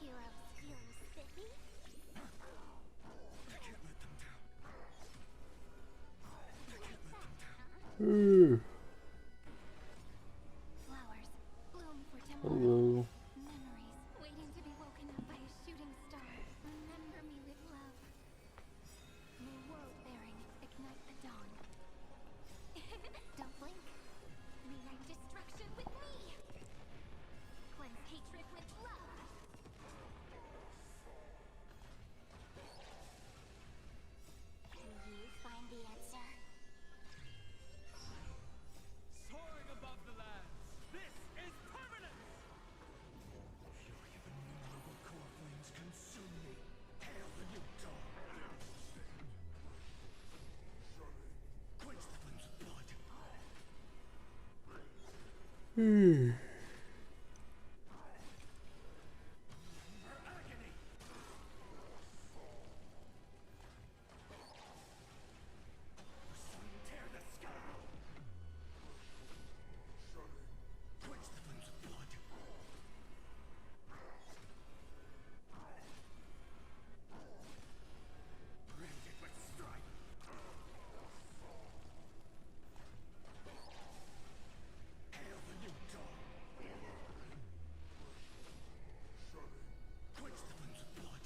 heroes feeling spiffy? I can't let them down. I can't let them down. Flowers bloom for tomorrow. Hello. Memories waiting to be woken up by a shooting star. Remember me with love. May world bearing ignite the dawn. Don't blink. Rewrite destruction with me. Cleanse hatred with love. Can you find the answer? Soaring above the lands. This is permanence! Fury of innumerable core flames consume me. Hail the new dawn. Quench the flames of blood. Her agony. Sun tear the sky. Quench the flames of blood. Branded with strife. Hail the new dawn. Quench the flames of blood.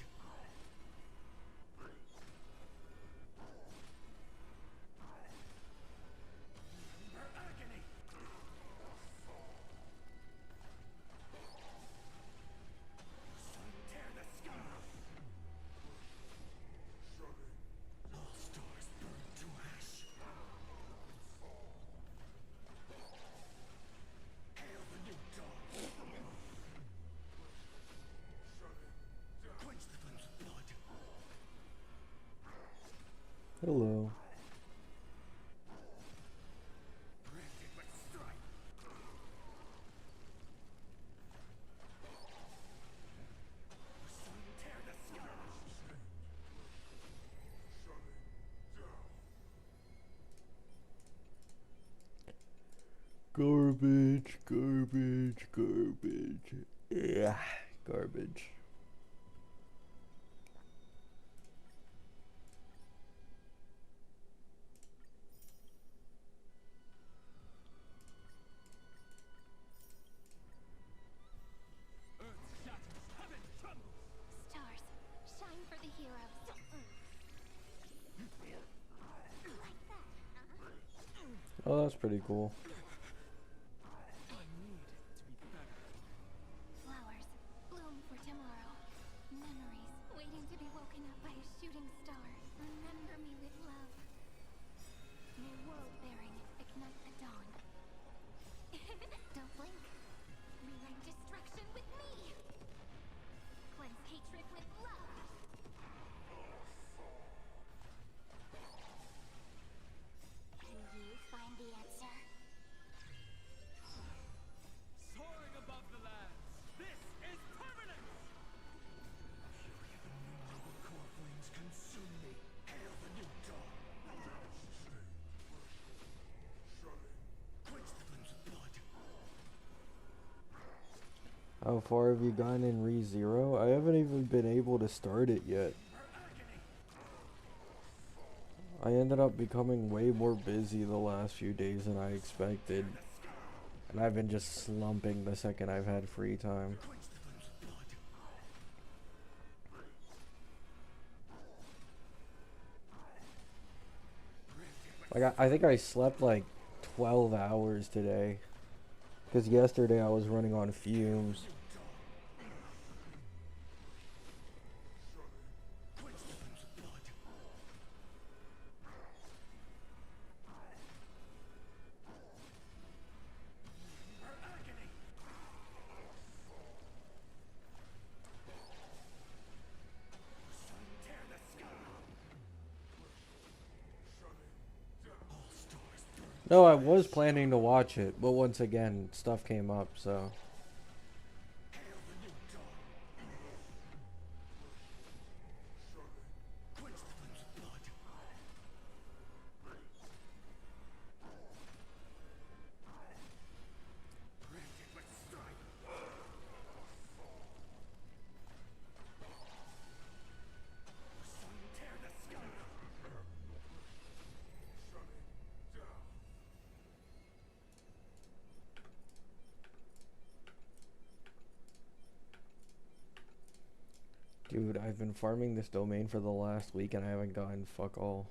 Her agony. Sun tear the sky. All stars burn to ash. Hail the new dawn. Quench the flames of blood. Hello. Branded with strife. Sun tear the sky. Garbage, garbage, garbage. Yeah, garbage. Earth shatters, heaven trembles. Stars, shine for the heroes. Like that, huh? Oh, that's pretty cool. I need to be better. Flowers bloom for tomorrow. Memories waiting to be woken up by a shooting star. Remember me with love. May world bearing ignite the dawn. Don't blink. Rewrite destruction with me. Cleanse hatred with love. Can you find the answer? Soaring above the lands. This is permanence! Fury of innumerable core flames consume me. Hail the new dawn. Quench the flames of blood. How far have you gone in ReZero? I haven't even been able to start it yet. Her agony. I ended up becoming way more busy the last few days than I expected. And I've been just slumping the second I've had free time. Quench the flames of blood. Branded with Like, I think I slept like 12 hours today. Because yesterday I was running on fumes. quench the flames of blood. Her agony. Sun tear the sky. All stars burn. No, I was planning to watch it, but once again, stuff came up, so. Hail the new dawn. Quench the flames of blood. Branded with strife. Dude, I've been farming this domain for the last week and I haven't gotten fuck all.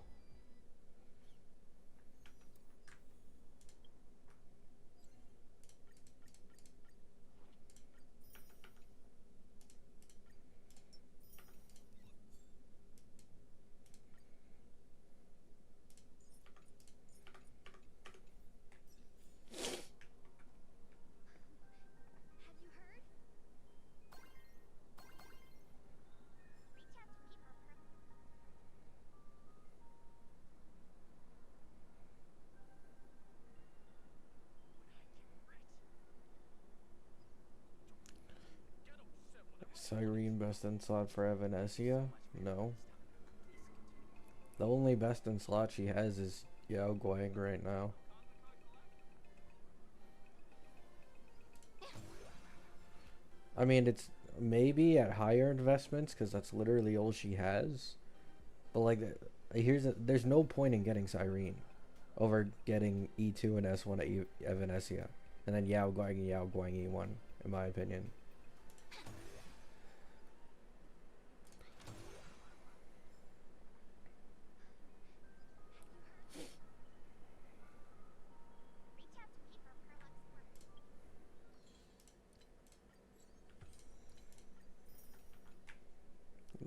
Cyrene best in slot for Evanessia? No. The only best in slot she has is Yao Guang right now. I mean, it's maybe at higher investments because that's literally all she has. But like, there's no point in getting Cyrene over getting E2 and S1 at Evanessia, and then Yao Guang E1, in my opinion.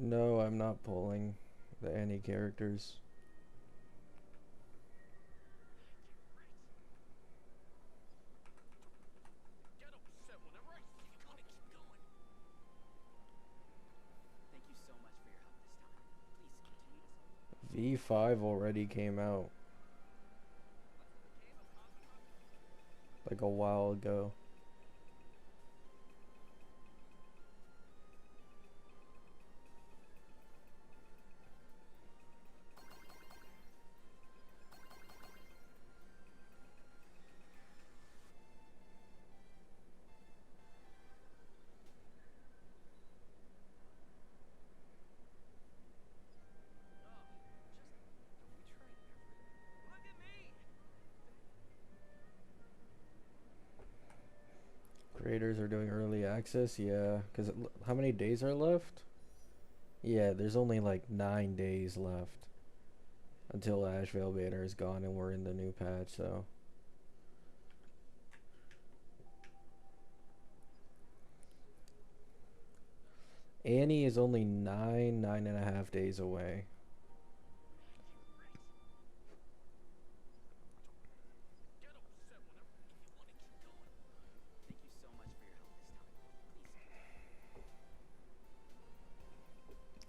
No, I'm not pulling the any characters. V5 already came out like a while ago. Creators are doing early access, yeah. Because how many days are left? Yeah, there's only like 9 days left until Ashvale banner is gone and we're in the new patch, so. Annie is only 9.5 days away.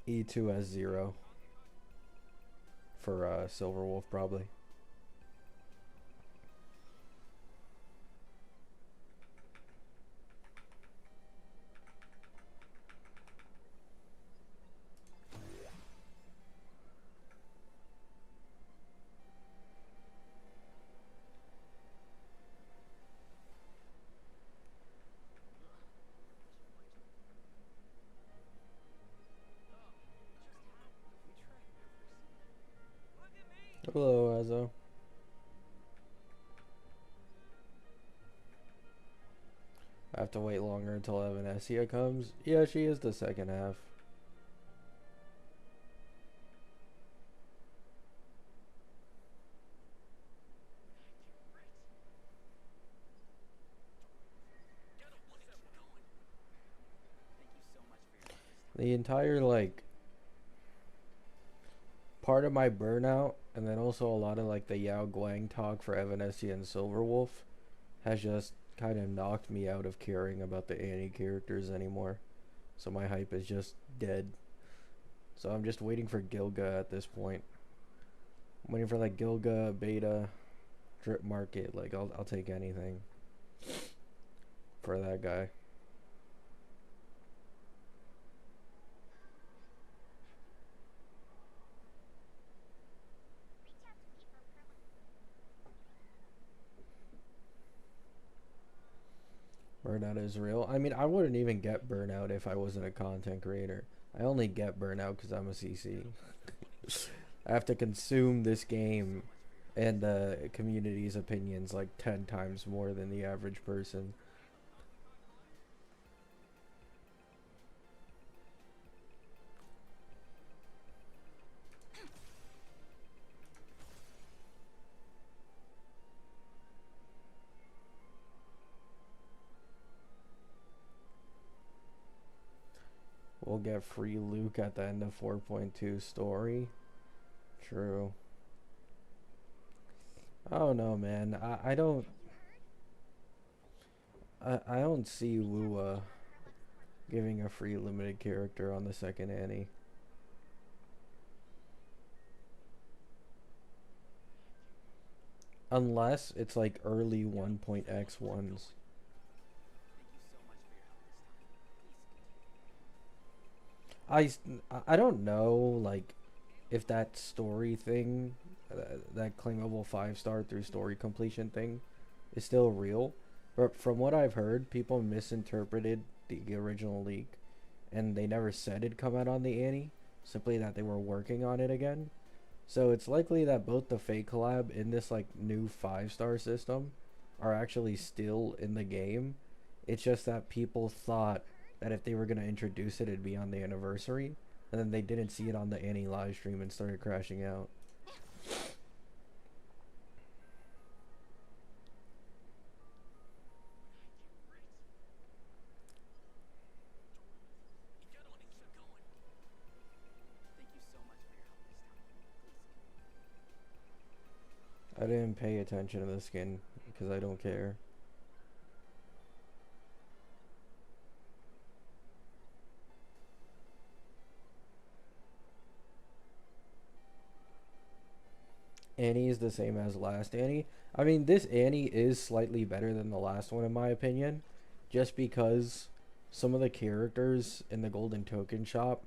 E2 has 0 for Silverwolf probably. Hello, Azo. I have to wait longer until Evanessia comes. Yeah, she is the second half. The entire, like, part of my burnout, and then also a lot of, like, the Yao Guang talk for Evanessia and Silverwolf has just kind of knocked me out of caring about the Annie characters anymore. So my hype is just dead. So I'm just waiting for Gilga at this point. I'm waiting for, like, Gilga, Beta, Drip Market. Like, I'll take anything for that guy. Burnout is real. I mean, I wouldn't even get burnout if I wasn't a content creator. I only get burnout because I'm a CC. I have to consume this game and the community's opinions like 10 times more than the average person. we'll get free Luke at the end of 4.2 story. True. I don't know, man. I don't see Wu giving a free limited character on the second Annie. Unless it's like early 1.x1s. I don't know, like, if that story thing, that claimable 5-star through story completion thing, is still real. But from what I've heard, people misinterpreted the original leak, and they never said it'd come out on the Annie, simply that they were working on it again. So it's likely that both the Fate collab in this like new 5-star system are actually still in the game. It's just that people thought that if they were going to introduce it, it'd be on the anniversary, and then they didn't see it on the Annie live stream and started crashing out. I didn't pay attention to the skin because I don't care. Annie is the same as last Annie. I mean, this Annie is slightly better than the last one in my opinion, just because some of the characters in the Golden Token Shop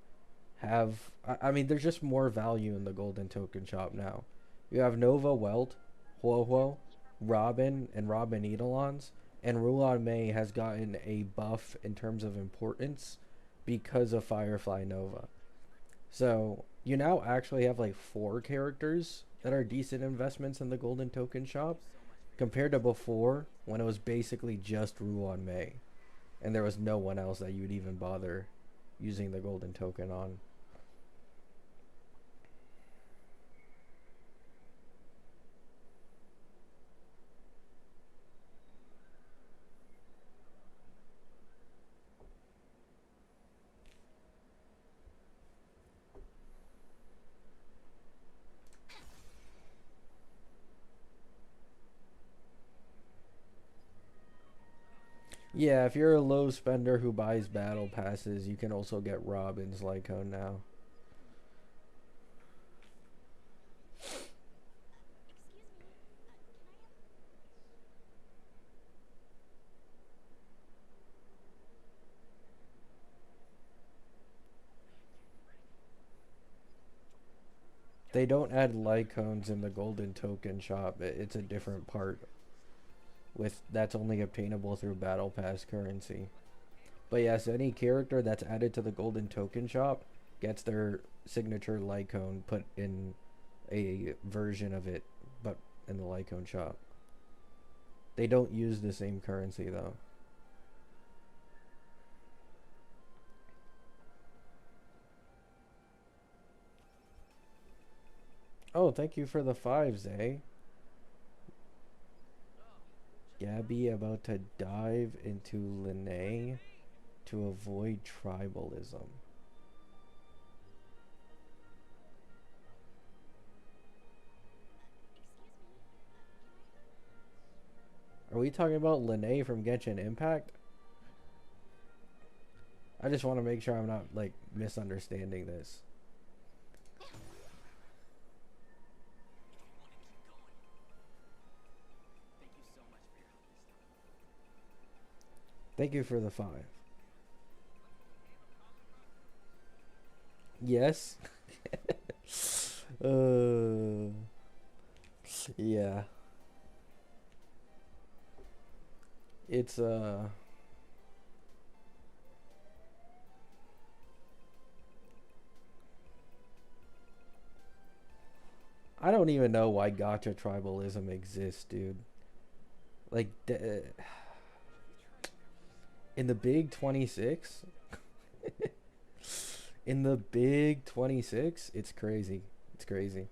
have... I mean, there's just more value in the Golden Token Shop now. You have Nova, Welt, Huohuo, Robin, and Robin Eidolons, and Rulon Mei has gotten a buff in terms of importance because of Firefly Nova. So, you now actually have like 4 characters that are decent investments in the Golden Token Shop, compared to before when it was basically just Rulon Mei, and there was no one else that you'd even bother using the Golden Token on. Yeah, if you're a low spender who buys battle passes, you can also get Robin's Lycone now. They don't add Lycones in the Golden Token Shop. It's a different part that's only obtainable through Battle Pass currency. But yes, any character that's added to the Golden Token Shop gets their signature Lycone put in a version of it, but in the Lycone shop. They don't use the same currency though. Oh, thank you for the 5s, eh? Gabby about to dive into Linnae to avoid tribalism. Are we talking about Linnae from Genshin Impact? I just want to make sure I'm not, like, misunderstanding this. Thank you for the 5. Yes. Yeah. It's I don't even know why gacha tribalism exists, dude. Like, in the big 26? In the big 26? It's crazy. It's crazy.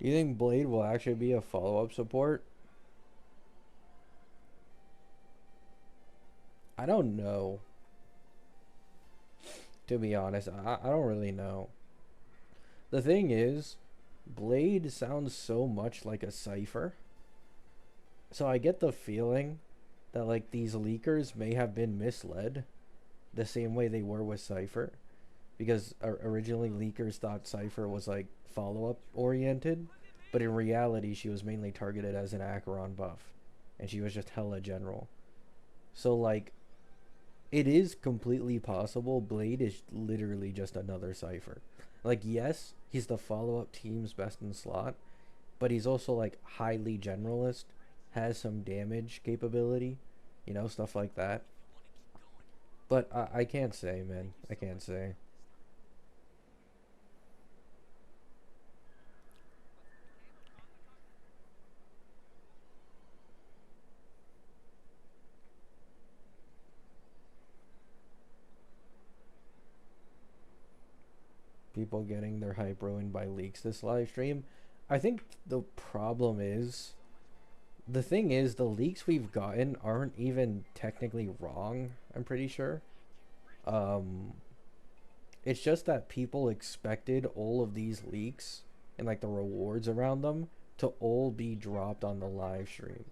Do you think Blade will actually be a follow-up support? I don't know. To be honest, I don't really know. The thing is, Blade sounds so much like a cipher. So I get the feeling that like these leakers may have been misled the same way they were with Cypher. Because originally leakers thought Cypher was like follow-up oriented, but in reality she was mainly targeted as an Acheron buff, and she was just hella general. So like, it is completely possible Blade is literally just another Cypher. Like, yes, he's the follow-up team's best in slot, but he's also like highly generalist, has some damage capability, you know, stuff like that. But I can't say, man. I can't say. People getting their hype ruined by leaks this live stream. I think the problem is, the thing is, the leaks we've gotten aren't even technically wrong, I'm pretty sure. Um, it's just that people expected all of these leaks and like the rewards around them to all be dropped on the live stream.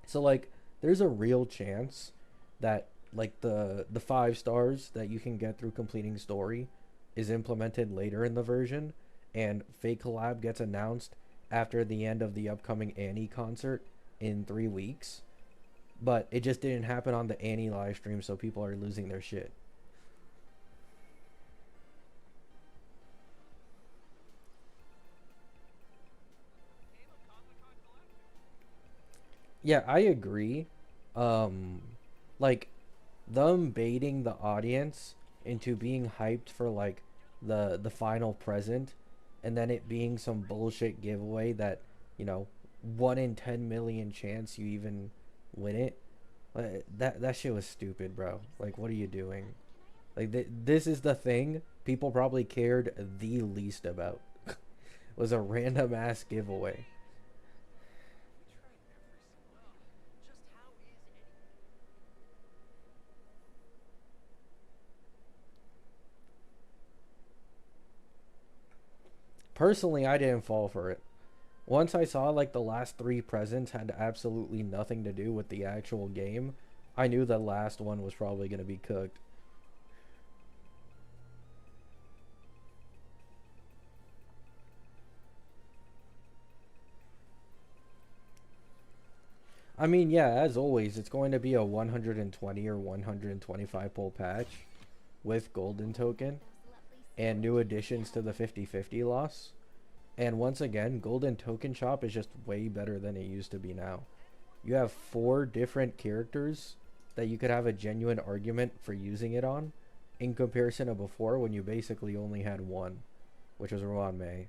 So like, there's a real chance that like the 5 stars that you can get through completing story is implemented later in the version, and Fake Collab gets announced after the end of the upcoming Annie concert in 3 weeks. But it just didn't happen on the Annie live stream, so people are losing their shit. Yeah, I agree. Um, like, them baiting the audience into being hyped for like the final present, and then it being some bullshit giveaway that, you know, 1 in 10 million chance you even win it. That shit was stupid, bro. Like, what are you doing? Like, this is the thing people probably cared the least about. Was a random ass giveaway. Personally, I didn't fall for it. Once I saw like the last 3 presents had absolutely nothing to do with the actual game, I knew the last one was probably going to be cooked. I mean, yeah, as always, it's going to be a 120 or 125 pull patch with golden token and new additions to the 50/50 loss. And once again, golden token shop is just way better than it used to be now. You have 4 different characters that you could have a genuine argument for using it on, in comparison to before when you basically only had one, which was Ron May.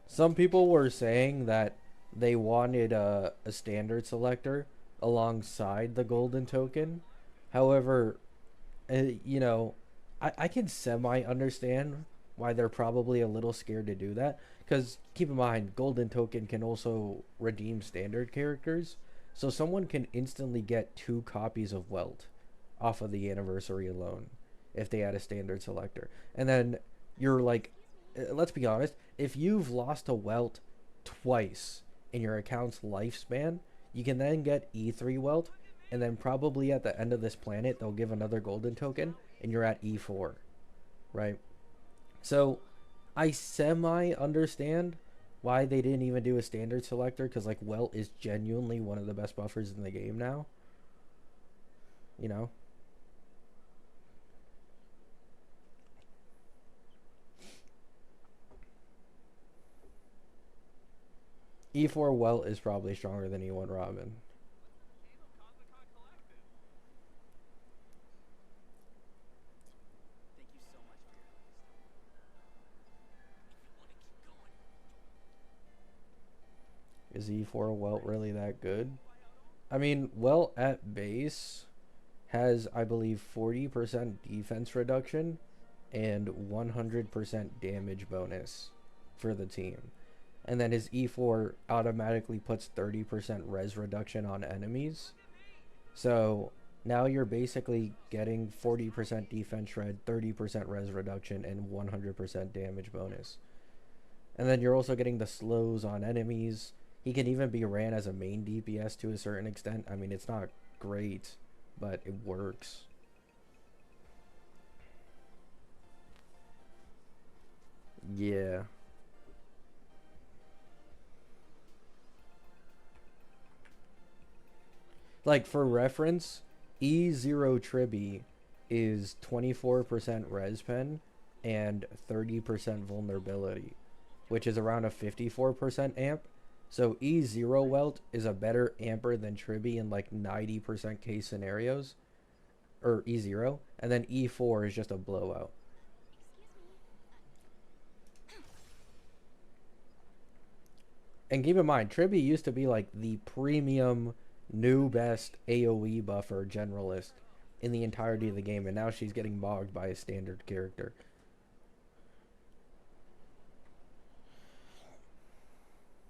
Some people were saying that they wanted a standard selector alongside the golden token. However, you know, I can semi understand why they're probably a little scared to do that. Because keep in mind, golden token can also redeem standard characters. So someone can instantly get 2 copies of Welt off of the anniversary alone if they add a standard selector. And then you're like, let's be honest, if you've lost a Welt twice in your account's lifespan, you can then get E3 Welt, and then probably at the end of this planet, they'll give another golden token, and you're at E4, right? So I semi understand why they didn't even do a standard selector, because like Welt is genuinely one of the best buffers in the game now, you know? E4 Welt is probably stronger than E1 Robin. Is E4 Welt really that good? I mean, Welt at base has, I believe, 40% defense reduction and 100% damage bonus for the team. And then his E4 automatically puts 30% res reduction on enemies. So now you're basically getting 40% defense shred, 30% res reduction, and 100% damage bonus. And then you're also getting the slows on enemies. He can even be ran as a main DPS to a certain extent. I mean, it's not great, but it works. Yeah. Like, for reference, E0 Tribi is 24% res pen and 30% vulnerability, which is around a 54% amp. So E0 Welt is a better amper than Tribi in like 90% case scenarios, or E0, and then E4 is just a blowout. And keep in mind, Tribi used to be like the premium new best AoE buffer generalist in the entirety of the game, and now she's getting bogged by a standard character.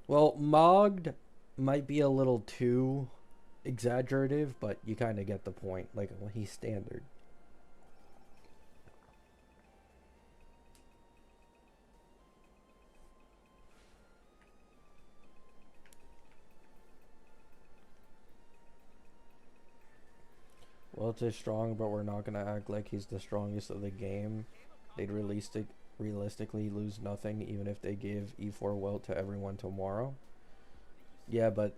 Well, mogged might be a little too exaggerative, but you kind of get the point. Like, well, he's standard. Well, it's strong, but we're not gonna act like he's the strongest of the game. They'd realistically lose nothing even if they give E4 Welt to everyone tomorrow. Yeah, but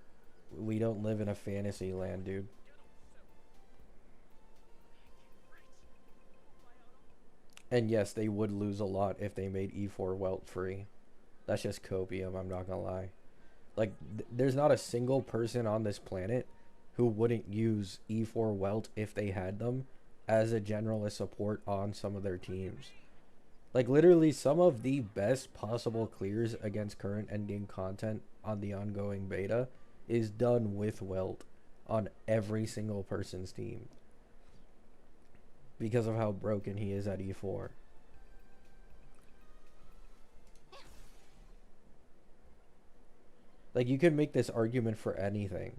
we don't live in a fantasy land, dude. And yes, they would lose a lot if they made E4 Welt free. That's just copium, I'm not gonna lie. Like, there's not a single person on this planet who wouldn't use E4 Welt if they had them as a generalist support on some of their teams. Like, literally, some of the best possible clears against current endgame content on the ongoing beta is done with Welt on every single person's team, because of how broken he is at E4. Like, you could make this argument for anything,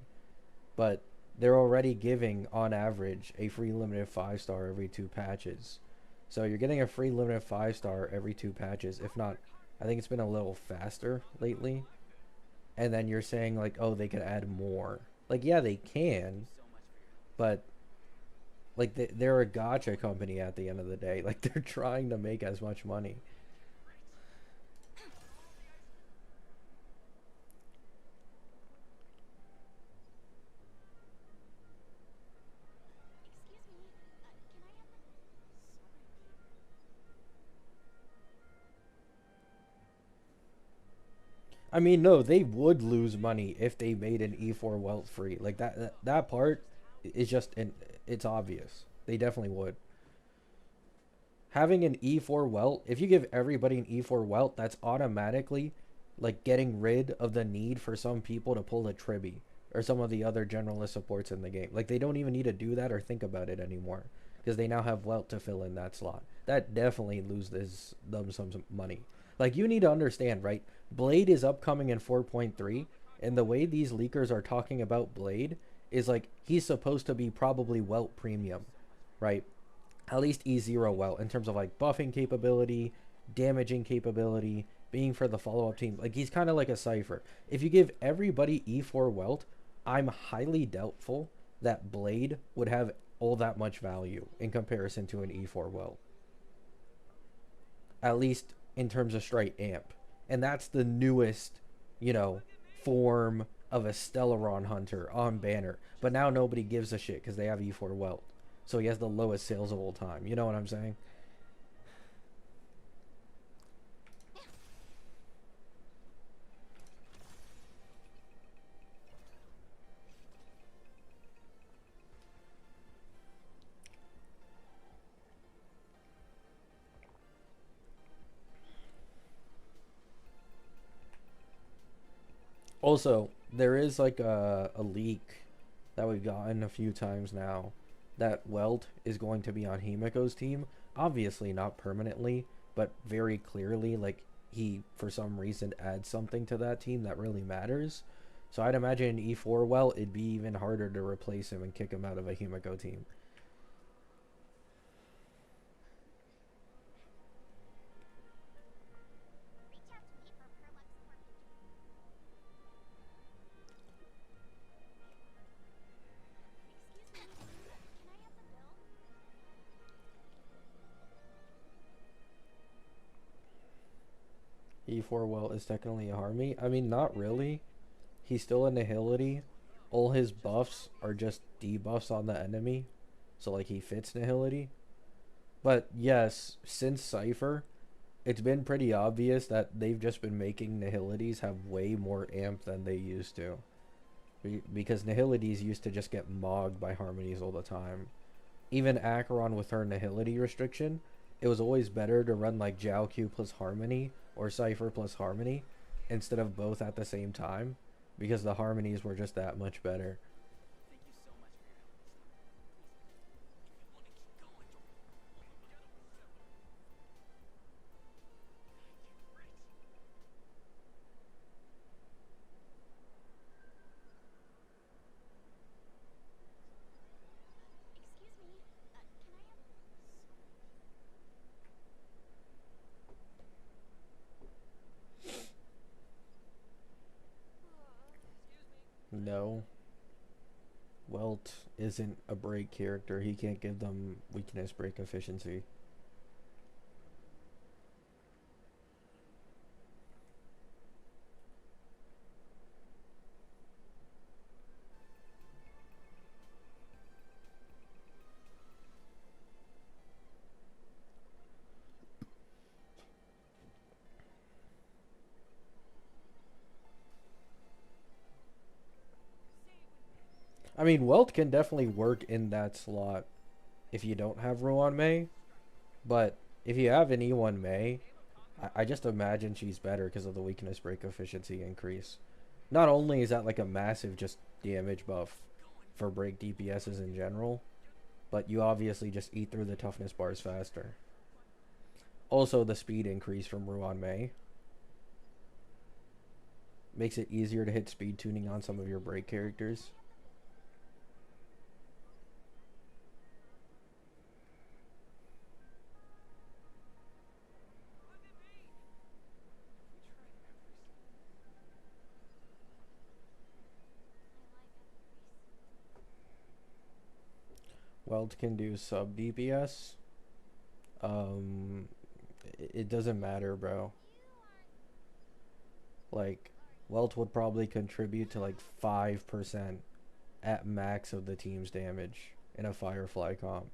but they're already giving, on average, a free limited 5-star every 2 patches. So you're getting a free limited 5-star every 2 patches, if not, I think it's been a little faster lately. And then you're saying, like, oh, they could add more. Like, yeah, they can, but like, they're a gacha company at the end of the day. Like, they're trying to make as much money. I mean, no, they would lose money if they made an E4 Welt free. Like, that part is just, it's obvious. They definitely would. Having an E4 Welt, if you give everybody an E4 Welt, that's automatically like getting rid of the need for some people to pull a Tribi or some of the other generalist supports in the game. Like, they don't even need to do that or think about it anymore, because they now have Welt to fill in that slot. That definitely loses them some money. Like, you need to understand, right? Blade is upcoming in 4.3, and the way these leakers are talking about Blade is like he's supposed to be probably Welt premium, right? At least E0 Welt in terms of like buffing capability, damaging capability, being for the follow-up team. Like, he's kind of like a Cypher. If you give everybody E4 Welt, I'm highly doubtful that Blade would have all that much value in comparison to an E4 Welt. At least in terms of straight amp. And that's the newest, form of a Stellaron hunter on banner. But now nobody gives a shit because they have E4 Welt. So he has the lowest sales of all time. You know what I'm saying? Also, there is like a leak that we've gotten a few times now that Welt is going to be on Himiko's team. Obviously not permanently, but very clearly, like, he for some reason adds something to that team that really matters. So I'd imagine in E4 Welt it'd be even harder to replace him and kick him out of a Himiko team. E4 Welt is technically a Harmony. I mean, not really. He's still a Nihility. All his buffs are just debuffs on the enemy. So, like, he fits Nihility. But, yes, since Cypher, it's been pretty obvious that they've just been making Nihilities have way more amp than they used to. Because Nihilities used to just get mogged by Harmonies all the time. Even Acheron with her Nihility restriction, it was always better to run like Jiaoqiu plus Harmony or Cypher plus Harmony instead of both at the same time, because the Harmonies were just that much better. No. Welt isn't a break character. He can't give them weakness break efficiency. I mean, Welt can definitely work in that slot if you don't have Ruan Mei, but if you have an E1 Mei, I just imagine she's better because of the weakness break efficiency increase. Not only is that like a massive just damage buff for break DPSs in general, but you obviously just eat through the toughness bars faster. Also, the speed increase from Ruan Mei makes it easier to hit speed tuning on some of your break characters. Welt can do sub DPS. It doesn't matter, bro. Like, Welt would probably contribute to like 5% at max of the team's damage in a Firefly comp.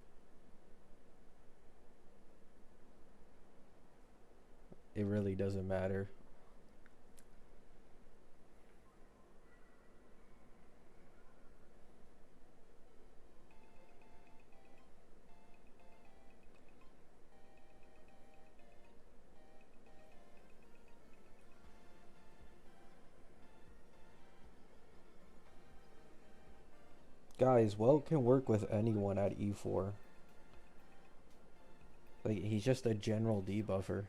It really doesn't matter. Guys, Welt can work with anyone at E4. Like, he's just a general debuffer.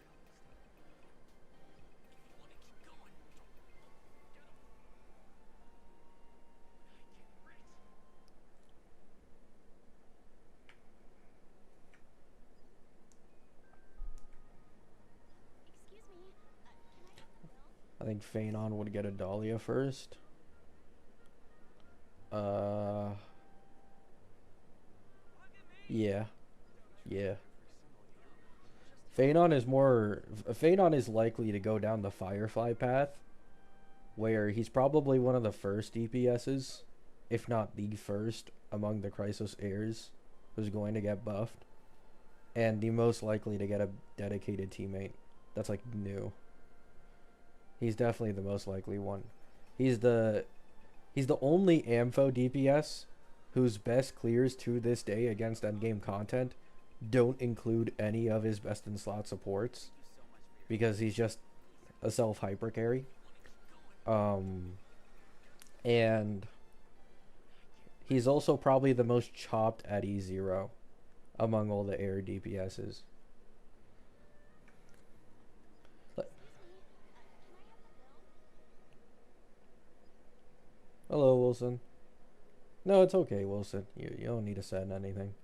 I think Feyon would get a Dahlia first. Yeah. Yeah. Feyon is likely to go down the Firefly path, where he's probably one of the first DPSs, if not the first, among the Chrysos heirs who's going to get buffed, and the most likely to get a dedicated teammate that's like new. He's definitely the most likely one. He's the only Ampho DPS whose best clears to this day against endgame content don't include any of his best in slot supports, because he's just a self hyper carry. And he's also probably the most chopped at E0 among all the air DPSs. Hello, Wilson. No, it's okay, Wilson. You don't need to send anything.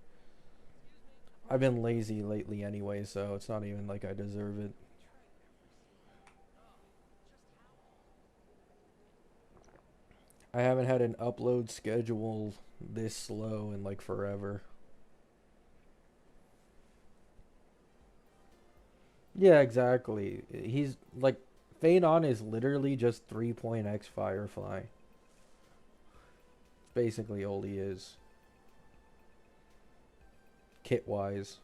I've been lazy lately anyway, so it's not even like I deserve it. I haven't had an upload schedule this slow in like forever. Yeah, exactly. He's like, Feyon is literally just 3.x Firefly. It's basically all he is. Kit wise.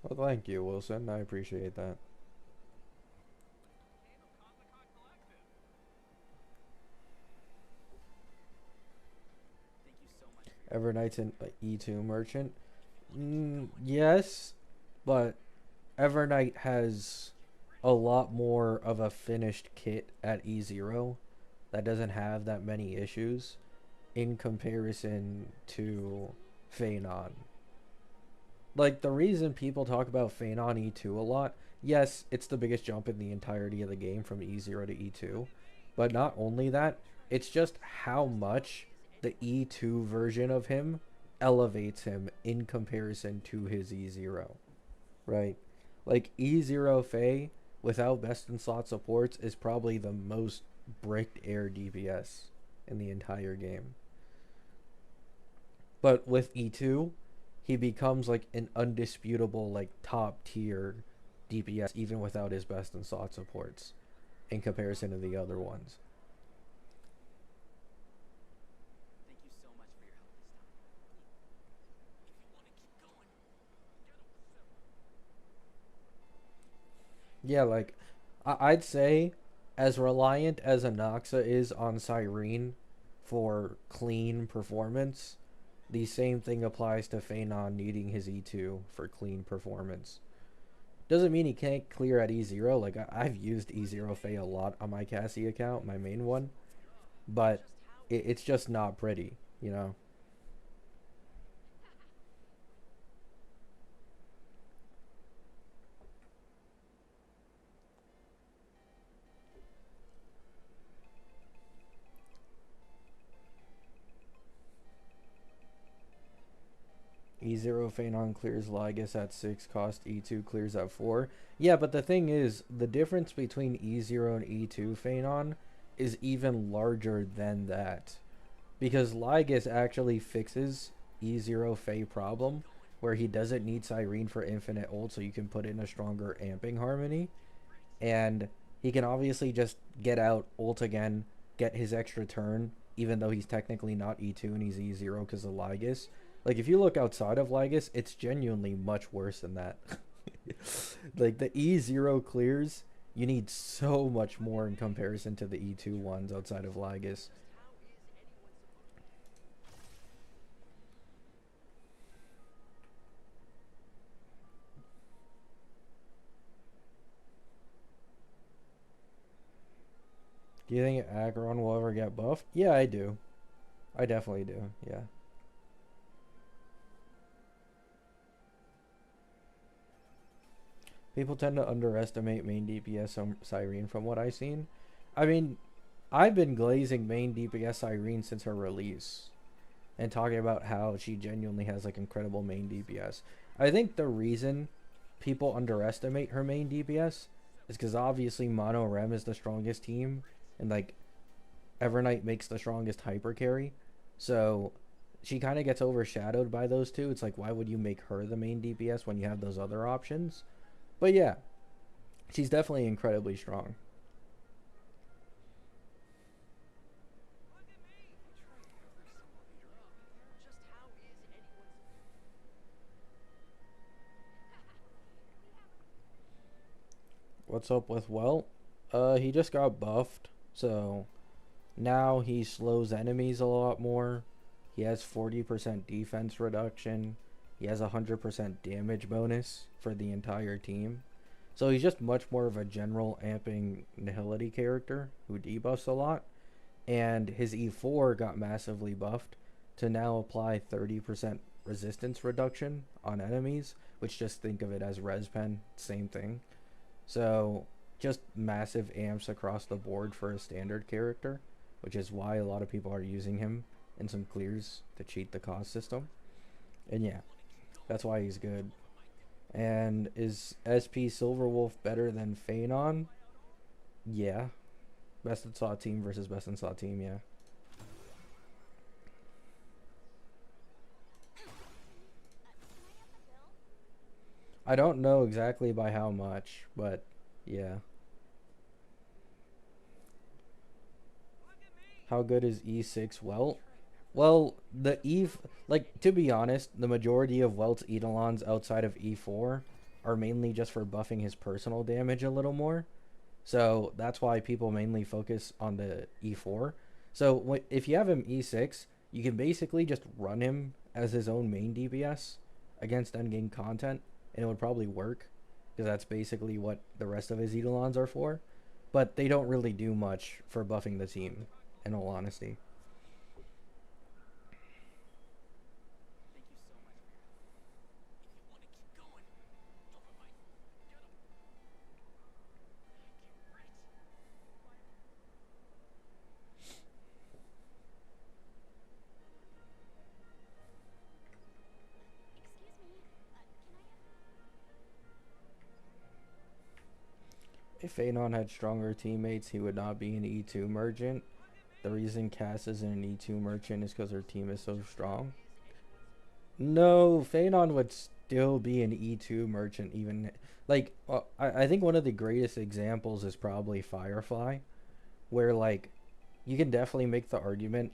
Well, thank you, Wilson. I appreciate that. Evernight's an E2 merchant. Yes, but Evernight has a lot more of a finished kit at E0 that doesn't have that many issues in comparison to Feyon. Like, the reason people talk about Feyon E2 a lot, yes, it's the biggest jump in the entirety of the game from E0 to E2, but not only that, it's just how much the E2 version of him elevates him in comparison to his E0, right? Like, E0 Fei without best in slot supports is probably the most bricked air DPS in the entire game. But with E2, he becomes like an undisputable like top tier DPS even without his best in slot supports in comparison to the other ones. Yeah, like I'd say as reliant as Anaxa is on Cyrene for clean performance, the same thing applies to Feyon needing his E2 for clean performance. Doesn't mean he can't clear at E0. Like, I've used E0 Fei a lot on my Cassie account, my main one. But it's just not pretty, you know? E0 Feyon clears Lygus at 6, cost E2 clears at 4. Yeah, but the thing is, the difference between E0 and E2 Feyon is even larger than that. Because Lygus actually fixes E0 Fei problem, where he doesn't need Cyrene for infinite ult, so you can put in a stronger amping harmony. And he can obviously just get out, ult again, get his extra turn, even though he's technically not E2 and he's E0 because of Lygus. Like, if you look outside of Lygus, it's genuinely much worse than that. Like, the E0 clears, you need so much more in comparison to the E2 ones outside of Lygus. Do you think Acheron will ever get buffed? Yeah, I do. I definitely do, yeah. People tend to underestimate main DPS Cyrene from what I've seen. I mean, I've been glazing main DPS Cyrene since her release. And talking about how she genuinely has like incredible main DPS. I think the reason people underestimate her main DPS is because obviously Mono Rem is the strongest team. And like Evernight makes the strongest hyper carry. So she kind of gets overshadowed by those two. It's like, why would you make her the main DPS when you have those other options? But yeah, she's definitely incredibly strong. What's up with Welt? He just got buffed, so now he slows enemies a lot more. He has 40% defense reduction. he has 100% damage bonus for the entire team. So he's just much more of a general amping Nihility character who debuffs a lot. And his E4 got massively buffed to now apply 30% resistance reduction on enemies, which just think of it as res pen, same thing. So just massive amps across the board for a standard character, which is why a lot of people are using him in some clears to cheat the cost system. And yeah, that's why he's good. And is SP Silverwolf better than Feyon? Yeah. Best in slot team versus best in slot team, yeah. I don't know exactly by how much, but yeah. How good is E6 Welt? Well, the like, to be honest, the majority of Welt's Eidolons outside of E4 are mainly just for buffing his personal damage a little more. So that's why people mainly focus on the E4. So if you have him E6, you can basically just run him as his own main DPS against endgame content, and it would probably work, because that's basically what the rest of his Eidolons are for. But they don't really do much for buffing the team, in all honesty. If Anon had stronger teammates, he would not be an E2 merchant. The reason Cass isn't an E2 merchant is because her team is so strong. No, Feyon would still be an E2 merchant even. Like, I think one of the greatest examples is probably Firefly, where, like, you can definitely make the argument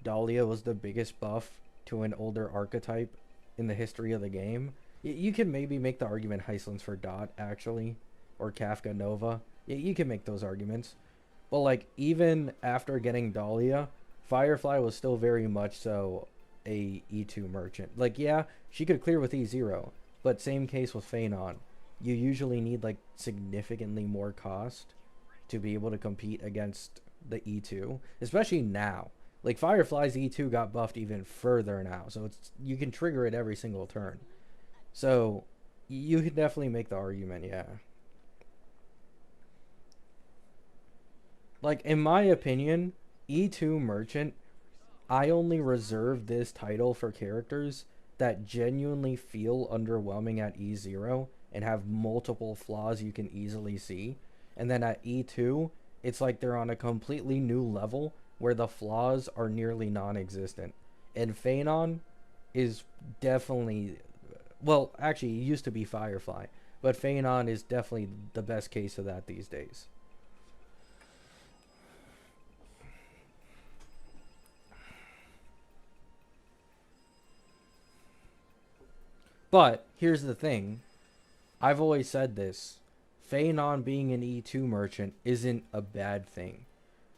Dahlia was the biggest buff to an older archetype in the history of the game. You can maybe make the argument Heislands for Dot, actually, or Kafka Nova. You can make those arguments. But, like, even after getting Dahlia, Firefly was still very much so a E2 merchant. Like, yeah, she could clear with E0, but same case with Feyon. You usually need, like, significantly more cost to be able to compete against the E2, especially now. Like, Firefly's E2 got buffed even further now, so it's, you can trigger it every single turn. So you can definitely make the argument, yeah. Like, in my opinion, E2 merchant, I only reserve this title for characters that genuinely feel underwhelming at E0 and have multiple flaws you can easily see. And then at E2, it's like they're on a completely new level where the flaws are nearly non-existent. And Feyon is definitely, well, actually, it used to be Firefly, but Feyon is definitely the best case of that these days. But here's the thing. I've always said this. Feyon being an E2 merchant isn't a bad thing.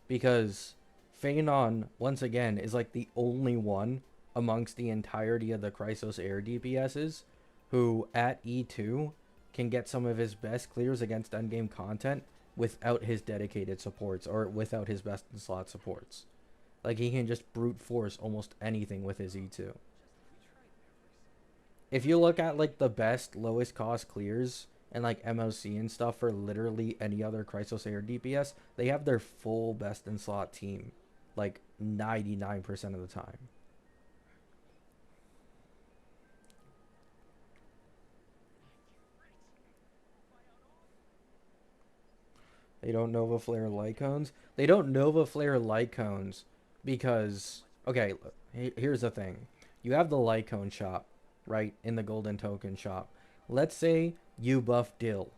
Because Feyon, once again, is like the only one amongst the entirety of the Chrysos Air DPSs who, at E2, can get some of his best clears against endgame content without his dedicated supports, or without his best in slot supports. Like, he can just brute force almost anything with his E2. If you look at, like, the best lowest cost clears and, like, MOC and stuff for literally any other Chrysos Air DPS, they have their full best in slot team, like, 99% of the time. They don't Nova Flare light cones. They don't Nova Flare light cones because, okay, here's the thing. You have the light cone shop, right, in the golden token shop. Let's say you buff Dill,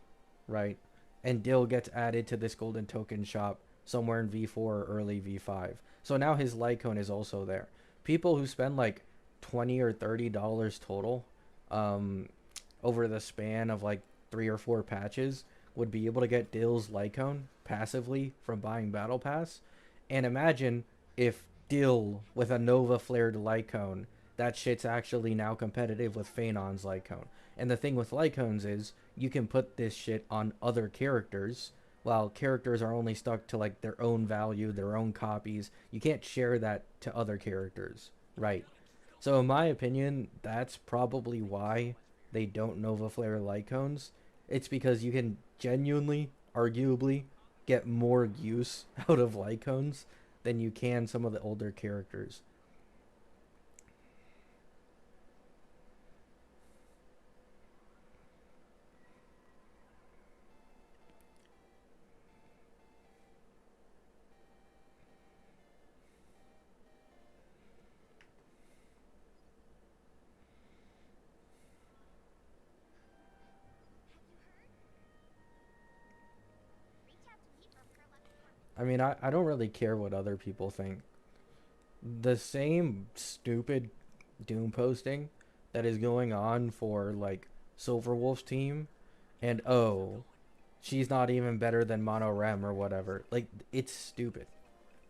right, and Dill gets added to this golden token shop somewhere in V4 or early V5. So now his light cone is also there. People who spend like $20 or $30 total over the span of like 3 or 4 patches would be able to get Dill's light cone passively from buying Battle Pass. And imagine if Dill with a Nova flared light cone that shit's actually now competitive with Phenon's Lycone. And the thing with Lycones is you can put this shit on other characters, while characters are only stuck to like their own value, their own copies. You can't share that to other characters, right? So in my opinion, that's probably why they don't Nova Flare Lycones. It's because you can genuinely, arguably, get more use out of Lycones than you can some of the older characters. I mean, I don't really care what other people think. The same stupid Doom posting that is going on for, like, Silverwolf's team, and, oh, she's not even better than Mono Rem or whatever. Like, it's stupid.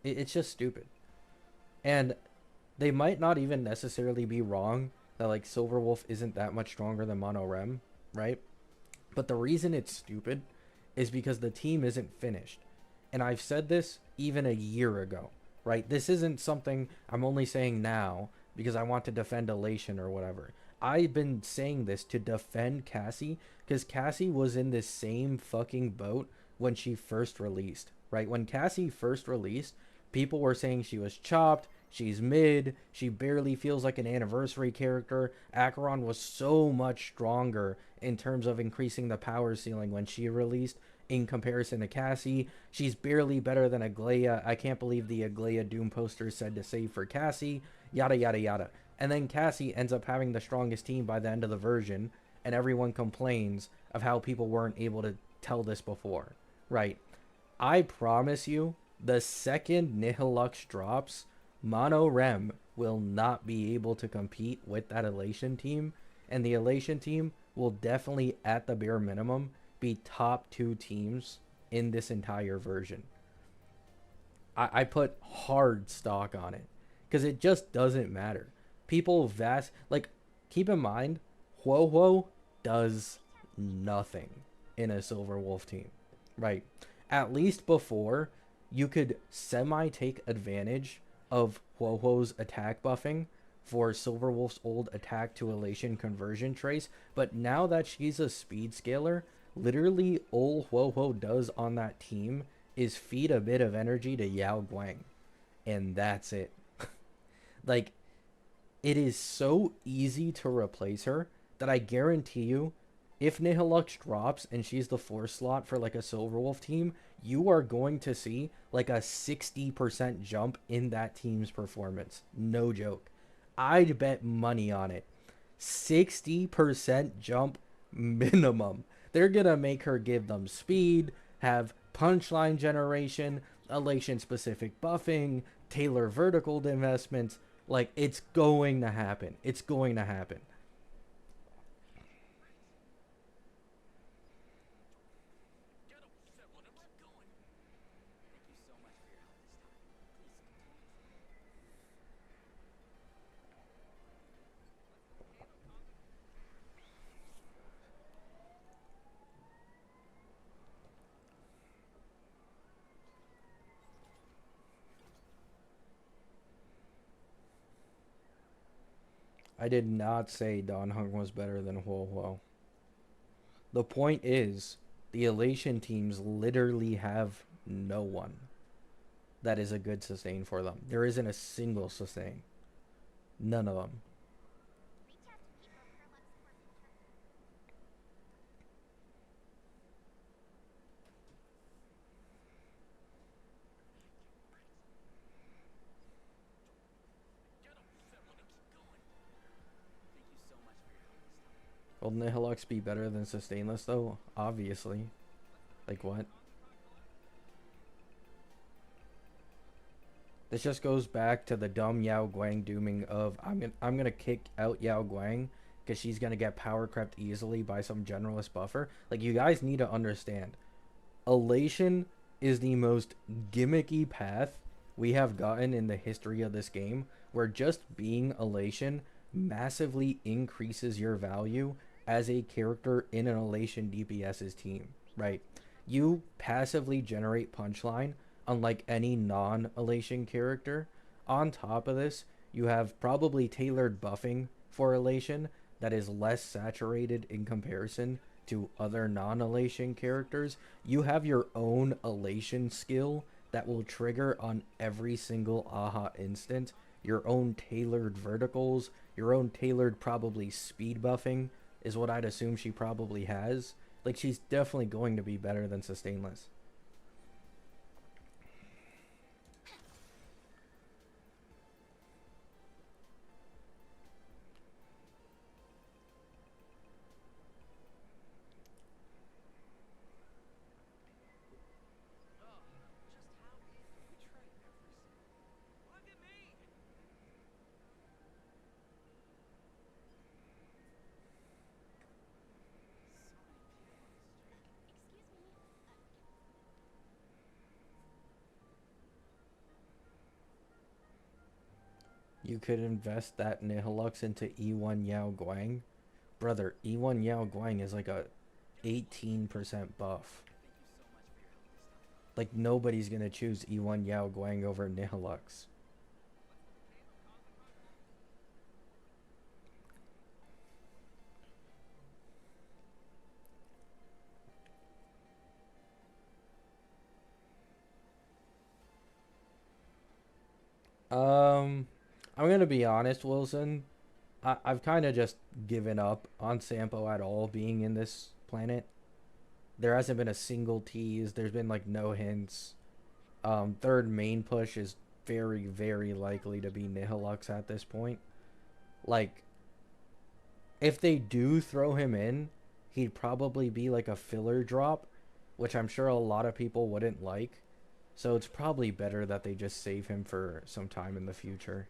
It's just stupid. And they might not even necessarily be wrong that, like, Silverwolf isn't that much stronger than Mono Rem, right? But the reason it's stupid is because the team isn't finished. And I've said this even a year ago, right? This isn't something I'm only saying now because I want to defend Elation or whatever. I've been saying this to defend Cassie because Cassie was in this same fucking boat when she first released, right? When Cassie first released, people were saying she was chopped, she's mid, she barely feels like an anniversary character. Acheron was so much stronger in terms of increasing the power ceiling when she released in comparison to Cassie. She's barely better than Aglaia. I can't believe the Aglaia Doom poster said to save for Cassie, yada yada yada. And then Cassie ends up having the strongest team by the end of the version, and everyone complains of how people weren't able to tell this before, right? I promise you, the second Nihilux drops, Mono Rem will not be able to compete with that Elation team, and the Elation team will definitely, at the bare minimum, be top 2 teams in this entire version. I put hard stock on it because it just doesn't matter. People like, keep in mind, Huohuo does nothing in a Silverwolf team, right? At least before, you could semi-take advantage of Huohuo's attack buffing for Silverwolf's old attack to Elation conversion trace, but now that she's a speed scaler, literally all Huohuo does on that team is feed a bit of energy to Yao Guang, and that's it. Like, it is so easy to replace her that I guarantee you, if Nihilux drops and she's the 4 slot for like a Silverwolf team, you are going to see like a 60% jump in that team's performance. No joke. I'd bet money on it. 60% jump minimum. They're going to make her give them speed, have punchline generation, Elation specific buffing, tailor vertical investments. Like, it's going to happen. It's going to happen. I did not say Don Hung was better than Huohuo. The point is, the Elation teams literally have no one that is a good sustain for them. There isn't a single sustain. None of them. Will Nihilux be better than sustainless though? Obviously. Like what? This just goes back to the dumb Yao Guang dooming of I'm gonna kick out Yao Guang because she's gonna get power crept easily by some generalist buffer. Like, you guys need to understand, Elation is the most gimmicky path we have gotten in the history of this game, where just being Elation massively increases your value as a character in an Elation DPS's team, right? You passively generate punchline unlike any non-Elation character. On top of this, you have probably tailored buffing for Elation that is less saturated in comparison to other non-Elation characters. You have your own Elation skill that will trigger on every single AHA instant, your own tailored verticals, your own tailored probably speed buffing is what I'd assume she probably has. Like, she's definitely going to be better than Sustainless. Look at me! You could invest that Nihilux into E1 Yao Guang. Brother, E1 Yao Guang is like a 18% buff. Like, nobody's gonna choose E1 Yao Guang over Nihilux. I'm gonna be honest, Wilson. I've kind of just given up on Sampo at all being in this planet. There hasn't been a single tease. There's been like no hints. Third main push is very, very likely to be Nihilux at this point. Like, if they do throw him in, he'd probably be like a filler drop, which I'm sure a lot of people wouldn't like. So it's probably better that they just save him for some time in the future.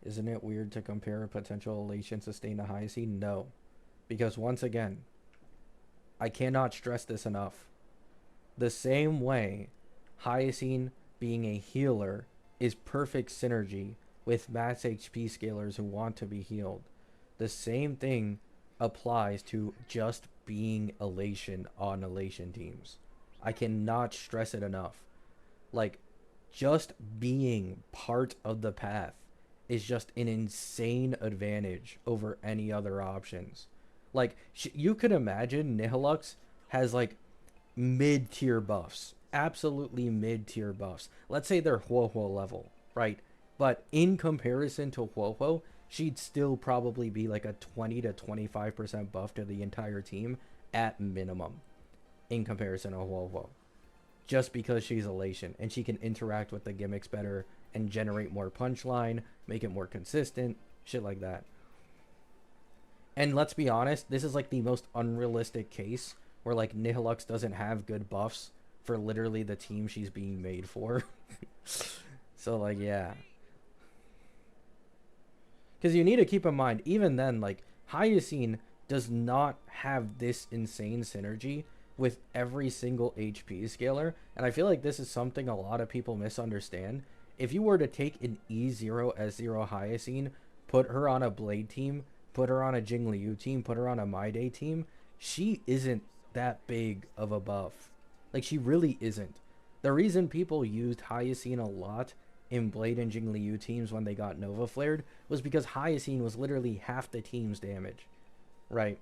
Isn't it weird to compare a potential elation sustain to Hyacine? No. Because once again, I cannot stress this enough. The same way Hyacine being a healer is perfect synergy with max HP scalers who want to be healed. The same thing applies to just being elation on elation teams. I cannot stress it enough. Like, just being part of the path is just an insane advantage over any other options. Like, you could imagine Nihilux has like mid-tier buffs, absolutely mid-tier buffs. Let's say they're Huohuo level, right? But in comparison to Huohuo, she'd still probably be like a 20 to 25% buff to the entire team at minimum in comparison to Huohuo. Just because she's elation and she can interact with the gimmicks better and generate more punchline, make it more consistent, shit like that. And let's be honest, this is like the most unrealistic case where like Nihilux doesn't have good buffs for literally the team she's being made for. So like, yeah. Because you need to keep in mind, even then, like, Hyacine does not have this insane synergy with every single HP scaler. And I feel like this is something a lot of people misunderstand. If you were to take an E0 S0 Hyacine, put her on a Blade team, put her on a Jingliu team, put her on a My Day team, she isn't that big of a buff. Like, she really isn't. The reason people used Hyacine a lot in Blade and Jingliu teams when they got Nova Flared was because Hyacine was literally half the team's damage. Right?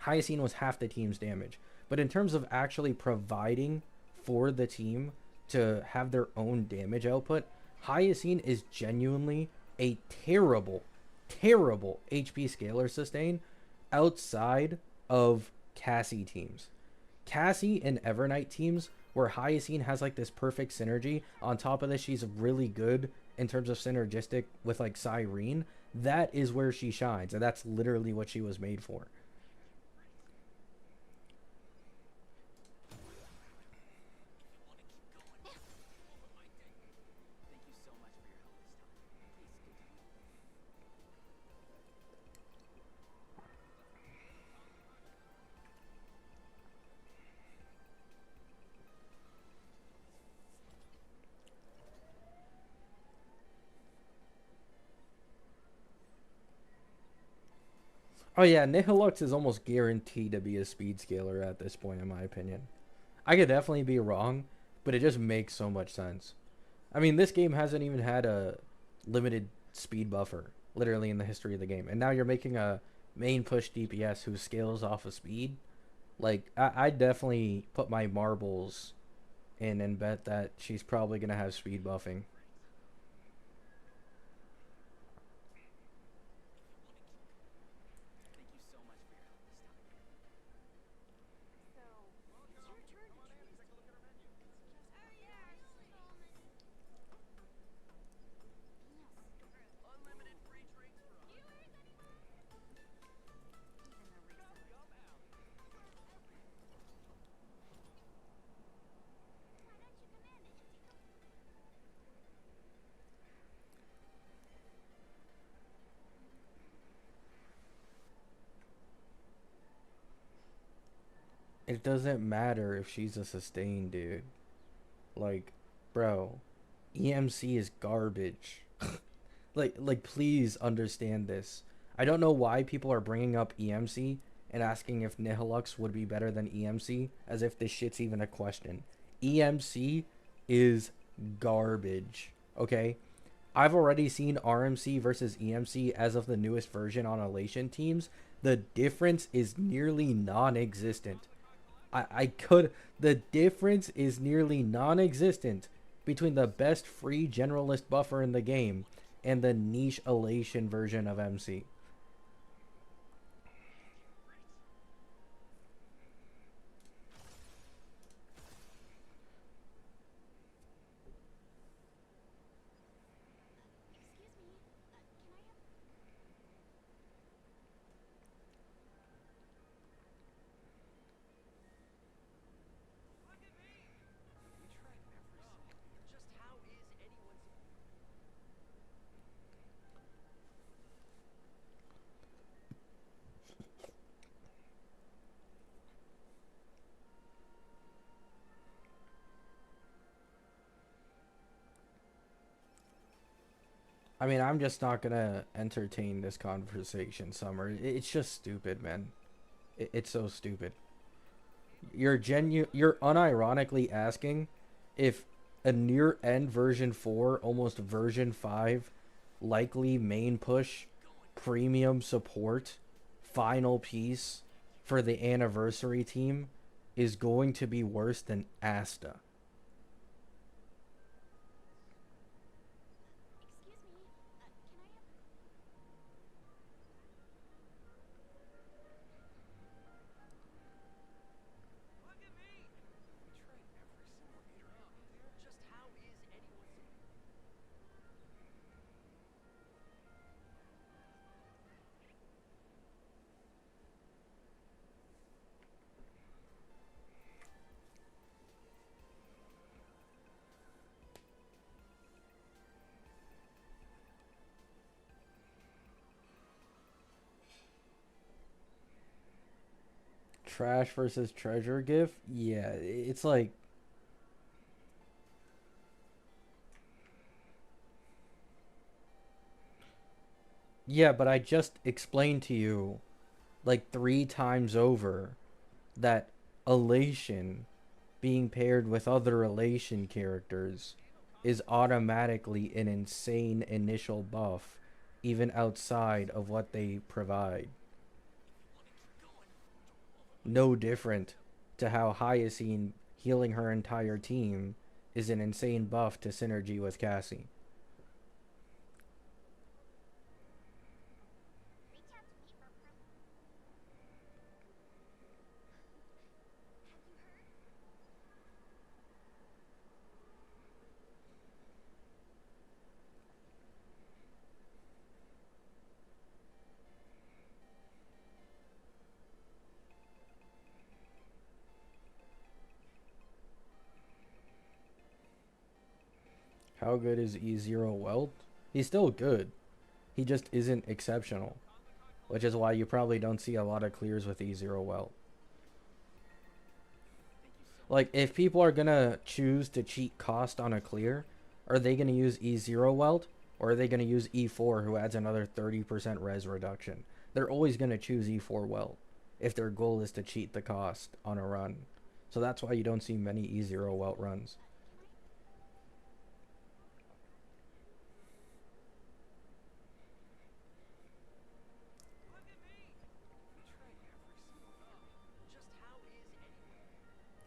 Hyacine was half the team's damage. But in terms of actually providing for the team to have their own damage output, Hyacine is genuinely a terrible, terrible HP scaler sustain outside of Cassie teams. Cassie and Evernight teams where Hyacine has like this perfect synergy. On top of this, she's really good in terms of synergistic with like Cyrene. That is where she shines, and that's literally what she was made for. Oh yeah, Nihilux is almost guaranteed to be a speed scaler at this point, in my opinion. I could definitely be wrong, but it just makes so much sense. I mean, this game hasn't even had a limited speed buffer, literally in the history of the game. And now you're making a main push DPS who scales off of speed. Like, I definitely put my marbles in and bet that she's probably going to have speed buffing. It doesn't matter if she's a sustain, dude. Like, bro, EMC is garbage. Like, please understand this. I don't know why people are bringing up EMC and asking if Nihilux would be better than EMC, as if this shit's even a question. EMC is garbage, okay? I've already seen RMC versus EMC as of the newest version on Elation teams. The difference is nearly non-existent. The difference is nearly non-existent between the best free generalist buffer in the game and the niche elation version of MC. I mean, I'm just not gonna entertain this conversation, Summer. It's just stupid, man. It's so stupid. You're unironically asking if a near end version 4, almost version 5, likely main push, premium support, final piece for the anniversary team is going to be worse than Asta. Trash versus treasure gif? Yeah, it's like, yeah, but I just explained to you like 3 times over that elation being paired with other elation characters is automatically an insane initial buff, even outside of what they provide. No different to how Hyacine healing her entire team is an insane buff to synergy with Cassie. How good is E0 Welt? He's still good. He just isn't exceptional. Which is why you probably don't see a lot of clears with E0 Welt. Like, if people are gonna choose to cheat cost on a clear, are they gonna use E0 Welt? Or are they gonna use E4 who adds another 30% res reduction? they're always going to choose E4 Welt if their goal is to cheat the cost on a run. So that's why you don't see many E0 Welt runs.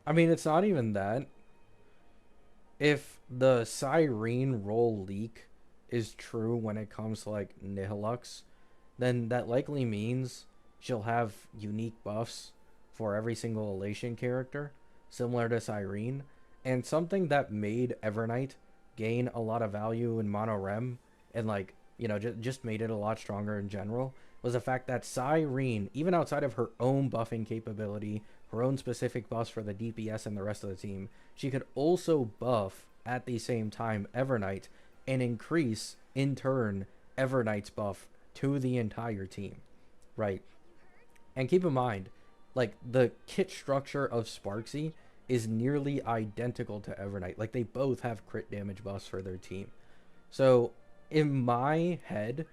I mean, it's not even that. If the Cyrene role leak is true when it comes to like Nihilux, then that likely means she'll have unique buffs for every single Elation character, similar to Cyrene. And something that made Evernight gain a lot of value in Mono Rem and like, you know, just made it a lot stronger in general was the fact that Cyrene, even outside of her own buffing capability, her own specific buffs for the DPS and the rest of the team, she could also buff at the same time Evernight and increase, in turn, Evernight's buff to the entire team, right? And keep in mind, like, the kit structure of Sparksy is nearly identical to Evernight. Like, they both have crit damage buffs for their team. So, in my head,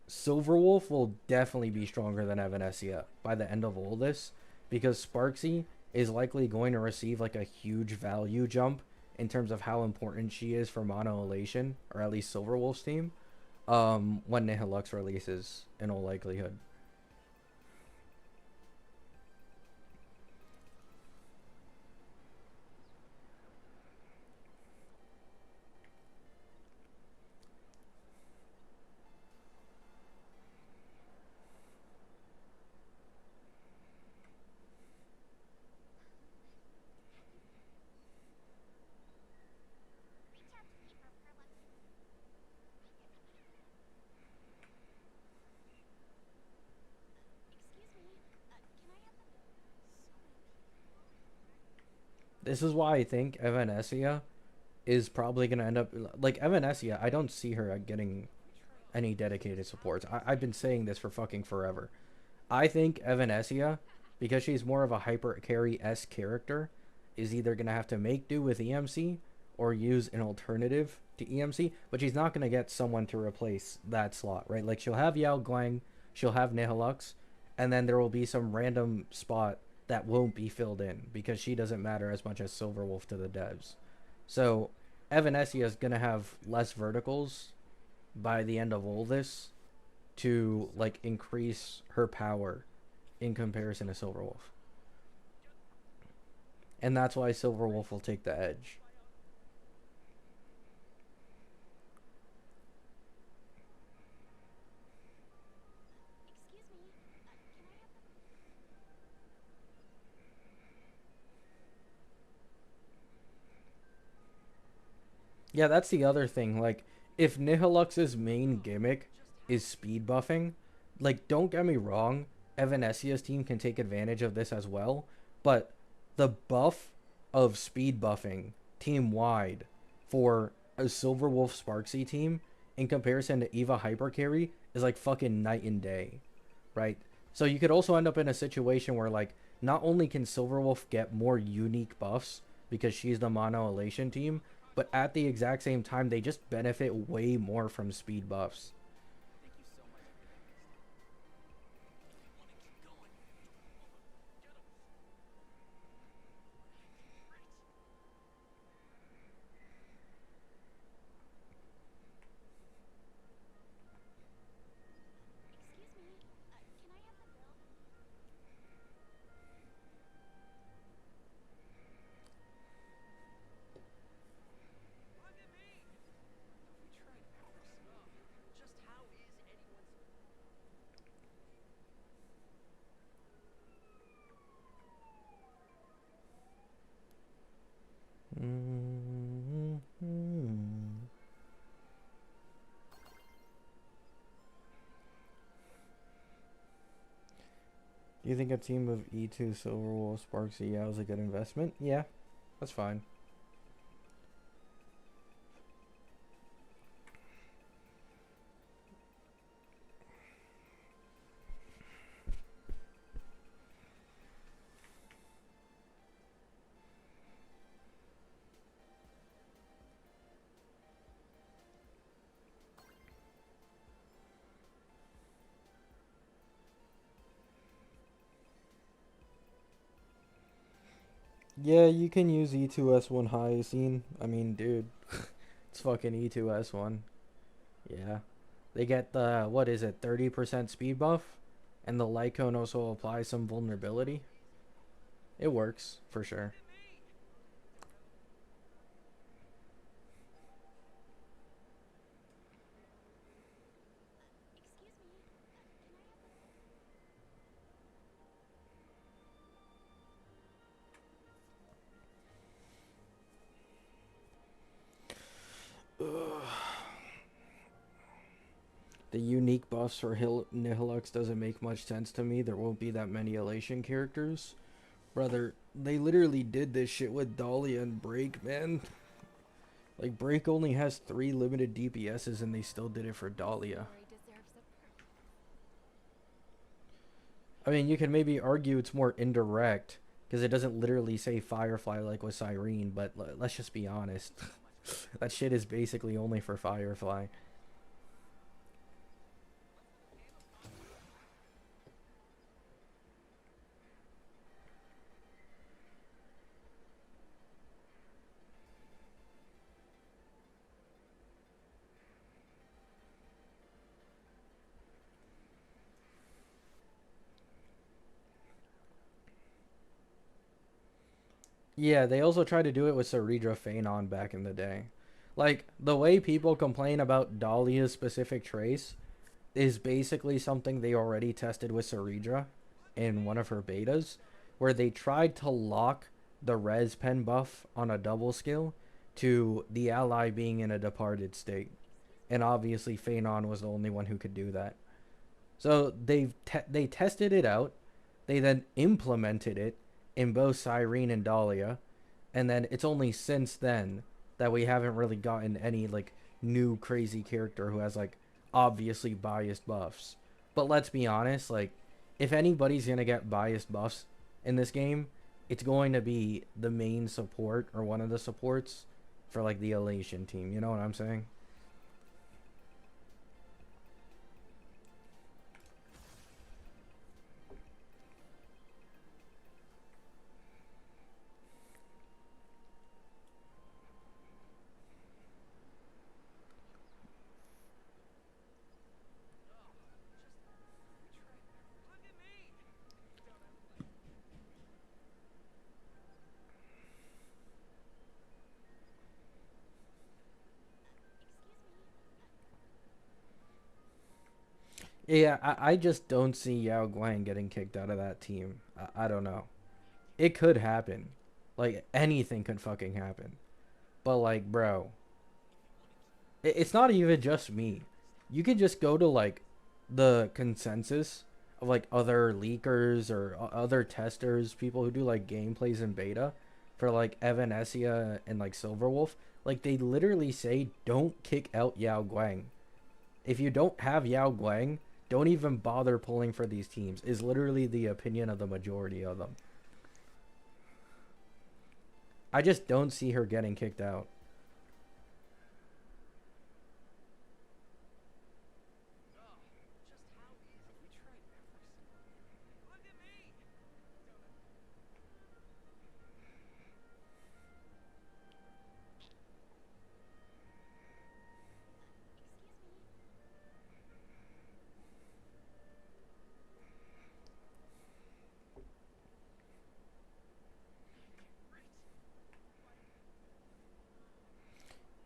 Silverwolf will definitely be stronger than Evanessia by the end of all this, because Sparksy is likely going to receive like a huge value jump in terms of how important she is for Mono Elation, or at least Silverwolf's team, when Nihilux releases in all likelihood. This is why I think Evanessia is probably going to end up... Like, Evanessia, I don't see her getting any dedicated supports. I've been saying this for fucking forever. I think Evanessia, because she's more of a hyper carry-esque character, is either going to have to make do with EMC or use an alternative to EMC, but she's not going to get someone to replace that slot, right? Like, she'll have Yao Guang, she'll have Nihilux, and then there will be some random spot that won't be filled in because she doesn't matter as much as Silverwolf to the devs. So Evanessia is going to have less verticals by the end of all this to like increase her power in comparison to Silverwolf. And that's why Silverwolf will take the edge. Yeah, that's the other thing. Like, if Nihilux's main gimmick is speed buffing, like, don't get me wrong, Evanessia's team can take advantage of this as well, but the buff of speed buffing team-wide for a Silverwolf Sparksy team in comparison to Eva Hypercarry is like fucking night and day, right? So you could also end up in a situation where, like, not only can Silverwolf get more unique buffs because she's the mono elation team, but at the exact same time, they just benefit way more from speed buffs. Do you think a team of E2, Silverwolf, Sparksy, Yao is a good investment? Yeah, that's fine. Yeah, you can use E2S1 Hyoscene. I mean, dude, it's fucking E2S1. Yeah. They get the, what is it, 30% speed buff? And the light cone also applies some vulnerability. It works, for sure. The unique buffs for Nihilux doesn't make much sense to me. There won't be that many Elation characters. Brother, they literally did this shit with Dahlia and Break, man. Like, Break only has 3 limited DPSs and they still did it for Dahlia. I mean, you can maybe argue it's more indirect because it doesn't literally say Firefly like with Cyrene, but let's just be honest. That shit is basically only for Firefly. Yeah, they also tried to do it with Ceredra Phanon back in the day. Like, the way people complain about Dahlia's specific trace is basically something they already tested with Ceredra in one of her betas, where they tried to lock the res pen buff on a double skill to the ally being in a departed state. And obviously Phanon was the only one who could do that. So they tested it out. They then implemented it in both Cyrene and Dahlia, and then it's only since then that we haven't really gotten any like new crazy character who has like obviously biased buffs. But let's be honest, like if anybody's gonna get biased buffs in this game, it's going to be the main support or one of the supports for like the Elation team. You know what I'm saying? Yeah, I just don't see Yao Guang getting kicked out of that team. I don't know. It could happen. Like, anything could fucking happen. But, like, bro, it's not even just me. You could just go to, like, the consensus of, like, other leakers or other testers, people who do, like, gameplays in beta for, like, Evanessia and, like, Silverwolf. Like, they literally say, don't kick out Yao Guang. If you don't have Yao Guang, don't even bother pulling for these teams, is literally the opinion of the majority of them. I just don't see her getting kicked out.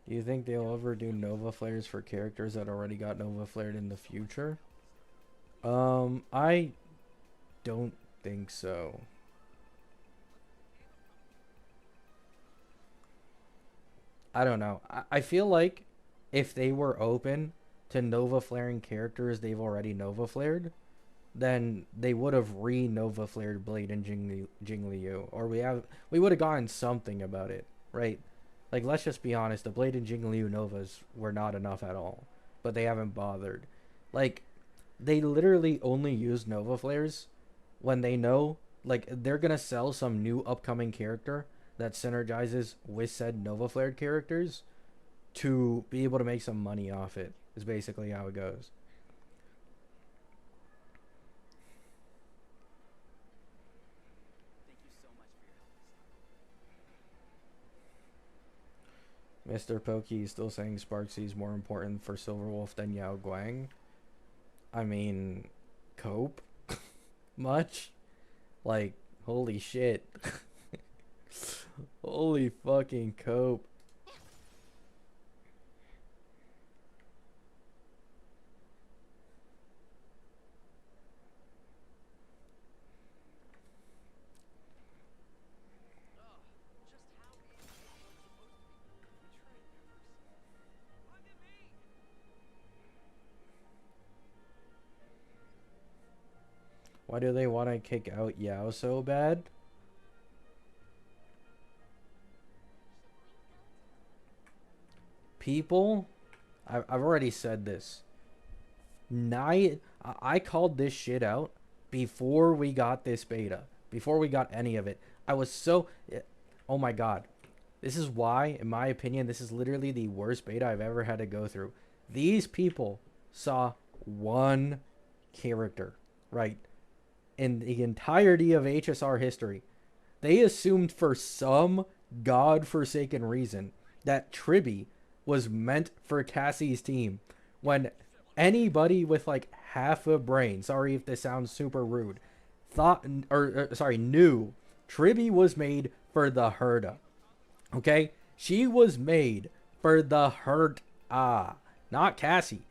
Do you think they'll ever do Nova Flares for characters that already got Nova Flared in the future? I don't think so. I don't know. I feel like if they were open to Nova Flaring characters they've already Nova Flared, then they would have re-Nova Flared Blade and Jingliu. Or we would have gotten something about it, right? Like, let's just be honest, the Blade and Jingliu Novas were not enough at all. But they haven't bothered. Like, they literally only use Nova Flares when they know, like, they're gonna sell some new upcoming character that synergizes with said Nova Flared characters to be able to make some money off it, is basically how it goes. Mr. Pokey is still saying Sparksy is more important for Silverwolf than Yao Guang. I mean, cope? Much? Like, holy shit. Holy fucking cope. Why do they want to kick out Yao so bad? People, I've already said this. I called this shit out before we got this beta. Before we got any of it. I was so... Oh my god. This is why, in my opinion, this is literally the worst beta I've ever had to go through. These people saw one character, right? In the entirety of HSR history. They assumed for some godforsaken reason that Tribby was meant for Cassie's team. When anybody with like half a brain, sorry if this sounds super rude, knew Tribby was made for the Herda. Okay? She was made for the Herda, not Cassie.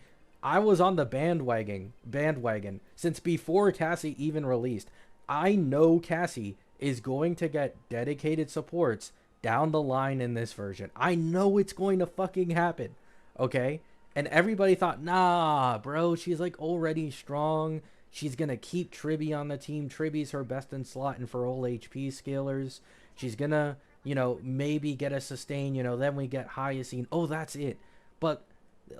I was on the bandwagon since before Cassie even released. I know Cassie is going to get dedicated supports down the line in this version. I know it's going to fucking happen. Okay? And everybody thought, nah, bro, she's like already strong. She's going to keep Tribby on the team. Tribby's her best in slot and for all HP scalers. She's going to, you know, maybe get a sustain, you know, then we get Hyacine. Oh, that's it. But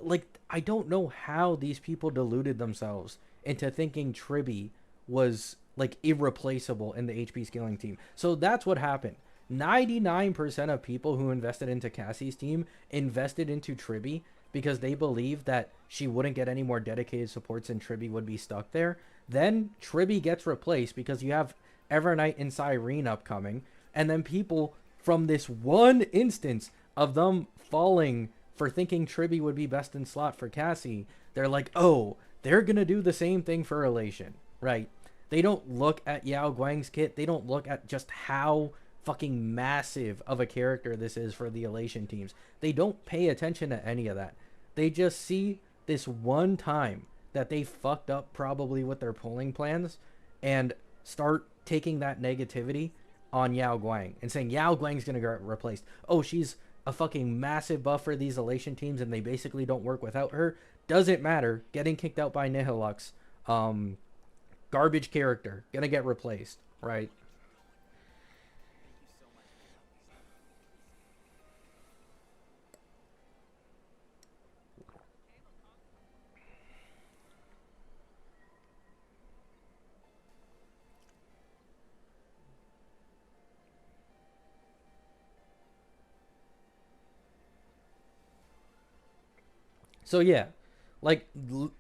like, I don't know how these people deluded themselves into thinking Tribby was like irreplaceable in the HP scaling team. So that's what happened. 99% of people who invested into Cassie's team invested into Tribby because they believed that she wouldn't get any more dedicated supports and Tribby would be stuck there. Then Tribby gets replaced because you have Evernight and Cyrene upcoming. And then people from this one instance of them falling for thinking Tribby would be best in slot for Cassie, they're like, oh, they're going to do the same thing for Elation, right? They don't look at Yao Guang's kit. They don't look at just how fucking massive of a character this is for the Elation teams. They don't pay attention to any of that. They just see this one time that they fucked up probably with their polling plans and start taking that negativity on Yao Guang and saying Yao Guang's going to get replaced. Oh, she's a fucking massive buff for these Elation teams and they basically don't work without her. Doesn't matter. Getting kicked out by Nihilux. Garbage character. Gonna get replaced. Right? So yeah, like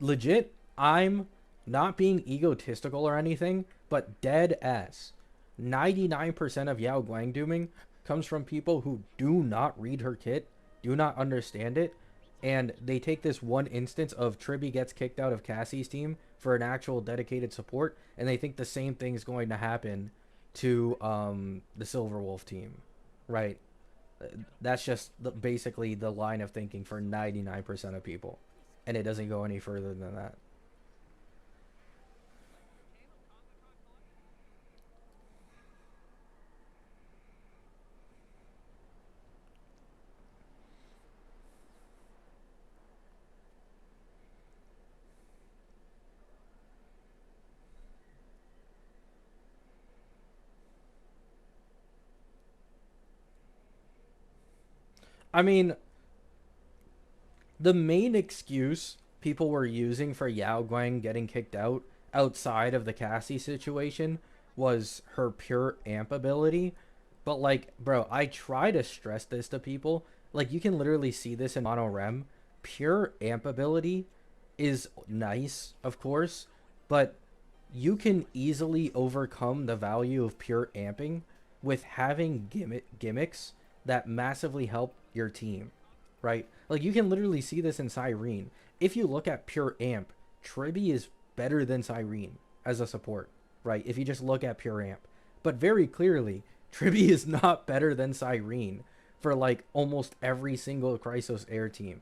legit, I'm not being egotistical or anything, but dead ass. 99% of Yao Guang dooming comes from people who do not read her kit, do not understand it, and they take this one instance of Tribby gets kicked out of Cassie's team for an actual dedicated support, and they think the same thing is going to happen to the Silverwolf team, right? That's just basically the line of thinking for 99% of people. And it doesn't go any further than that. I mean, the main excuse people were using for Yao Guang getting kicked out outside of the Cassie situation was her pure amp ability. But like, bro, I try to stress this to people. Like, you can literally see this in Mono Rem. Pure amp ability is nice, of course, but you can easily overcome the value of pure amping with having gimmicks that massively help your team, right? Like, you can literally see this in Cyrene. If you look at pure amp, Tribby is better than Cyrene as a support, right? If you just look at pure amp. But very clearly, Tribby is not better than Cyrene for like almost every single Chrysos Air team,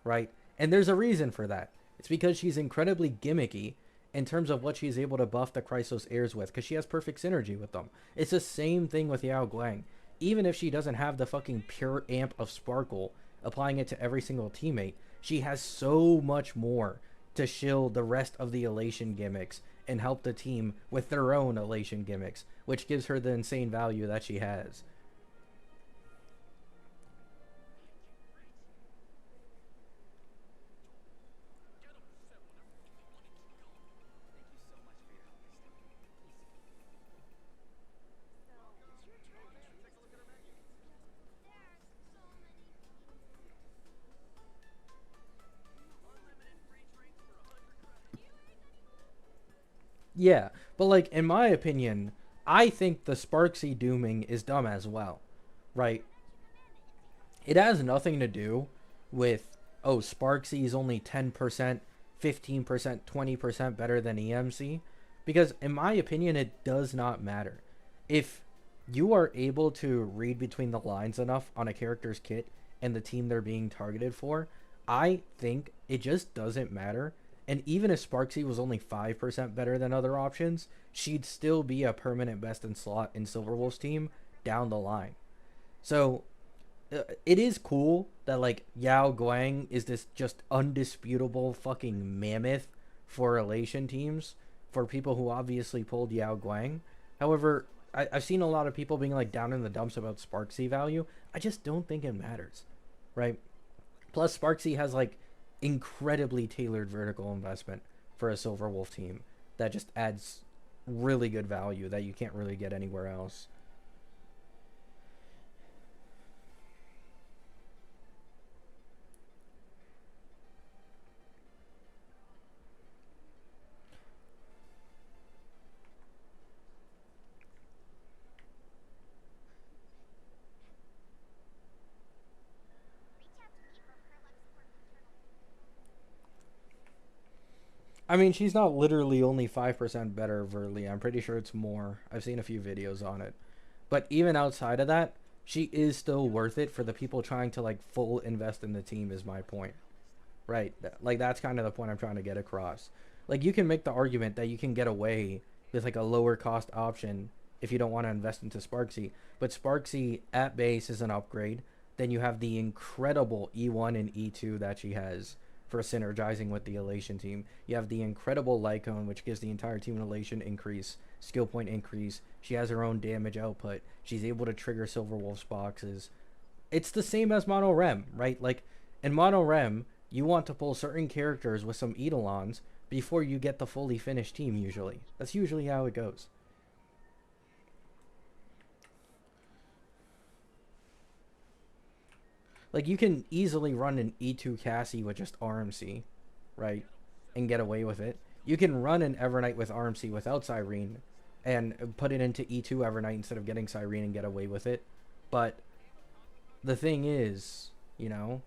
right? And there's a reason for that. It's because she's incredibly gimmicky in terms of what she's able to buff the Chrysos Airs with, because she has perfect synergy with them. It's the same thing with Yao Guang. Even if she doesn't have the fucking pure amp of Sparkle, applying it to every single teammate, she has so much more to shield the rest of the Elation gimmicks and help the team with their own Elation gimmicks, which gives her the insane value that she has. Yeah, but like in my opinion, I think the Sparksy dooming is dumb as well, right? It has nothing to do with, oh, Sparksy is only 10%, 15%, 20% better than EMC, because in my opinion, it does not matter. If you are able to read between the lines enough on a character's kit and the team they're being targeted for, I think it just doesn't matter. And even if Sparksy was only 5% better than other options, she'd still be a permanent best in slot in Silverwolf's team down the line. So it is cool that like Yao Guang is this just undisputable fucking mammoth for relation teams for people who obviously pulled Yao Guang. However, I've seen a lot of people being like down in the dumps about Sparksy value. I just don't think it matters, right? Plus, Sparksy has like incredibly tailored vertical investment for a Silverwolf team that just adds really good value that you can't really get anywhere else. I mean, she's not literally only 5% better, Verly. I'm pretty sure it's more. I've seen a few videos on it. But even outside of that, she is still worth it for the people trying to, like, full invest in the team, is my point. Right? Like, that's kind of the point I'm trying to get across. Like, you can make the argument that you can get away with, like, a lower cost option if you don't want to invest into Sparksy. But Sparksy, at base, is an upgrade. Then you have the incredible E1 and E2 that she has for synergizing with the Elation team. You have the incredible Lycone, which gives the entire team an Elation increase, skill point increase. She has her own damage output. She's able to trigger Silverwolf's boxes. It's the same as Mono Rem, right? Like, in Mono Rem, you want to pull certain characters with some Eidolons before you get the fully finished team, usually. That's usually how it goes. Like, you can easily run an E2 Cassie with just RMC, right? And get away with it. You can run an Evernight with RMC without Cyrene and put it into E2 Evernight instead of getting Cyrene and get away with it. But the thing is, you know,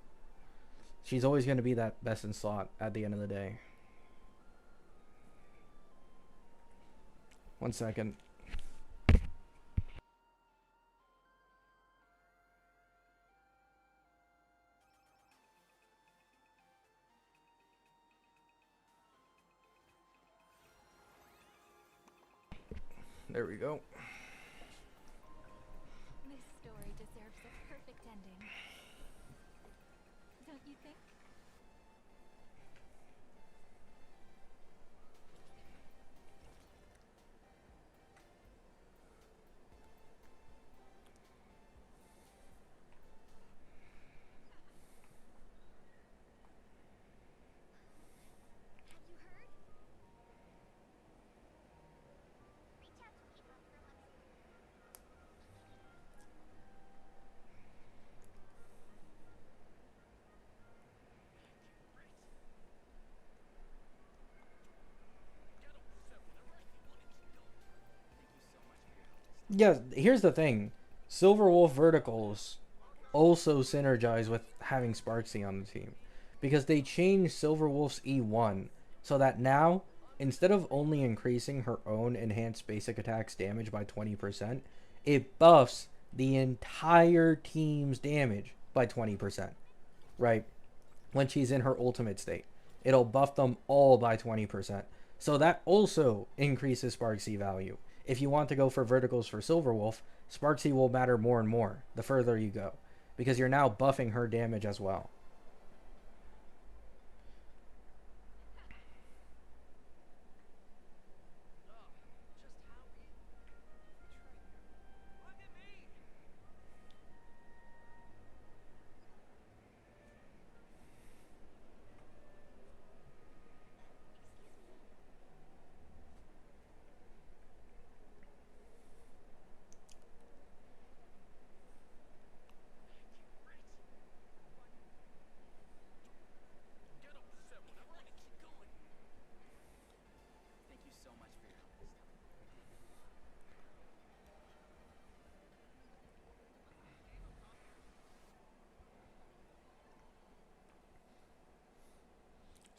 she's always going to be that best in slot at the end of the day. 1 second. There we go. This story deserves a perfect ending. Don't you think? Yeah, here's the thing. Silverwolf verticals also synergize with having Sparksy on the team, because they changed Silverwolf's E1 so that now, instead of only increasing her own enhanced basic attacks damage by 20%, it buffs the entire team's damage by 20%, right? When she's in her ultimate state, it'll buff them all by 20%. So that also increases Sparksy value. If you want to go for verticals for Silverwolf, Sparksy will matter more and more the further you go, because you're now buffing her damage as well.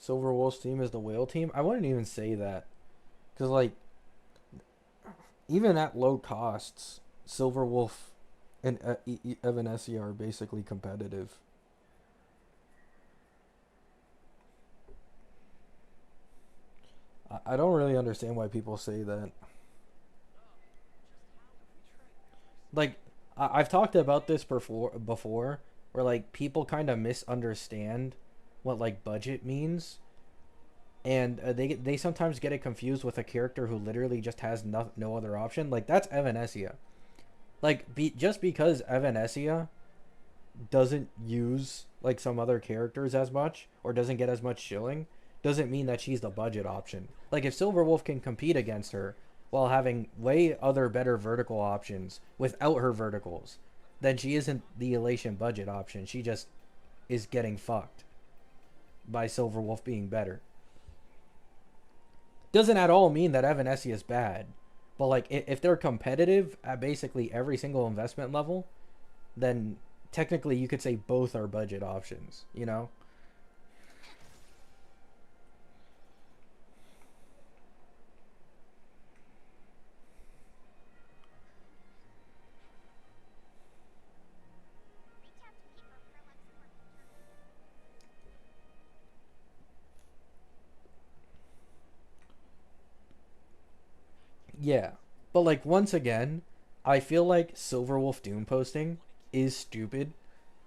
Silverwolf's team is the whale team. I wouldn't even say that, because like even at low costs, Silverwolf and Evanessia are basically competitive. I don't really understand why people say that. Like, I've talked about this before, where like people kind of misunderstand what like budget means, and they sometimes get it confused with a character who literally just has no other option. Like that's Evanessia. Like just because Evanessia doesn't use like some other characters as much or doesn't get as much shilling doesn't mean that she's the budget option. Like if Silverwolf can compete against her while having way other better vertical options without her verticals, then she isn't the Elation budget option. She just is getting fucked by Silverwolf being better. Doesn't at all mean that Evanessia is bad, but like if they're competitive at basically every single investment level, then technically you could say both are budget options, you know? Yeah. But like once again, I feel like Silverwolf Doom posting is stupid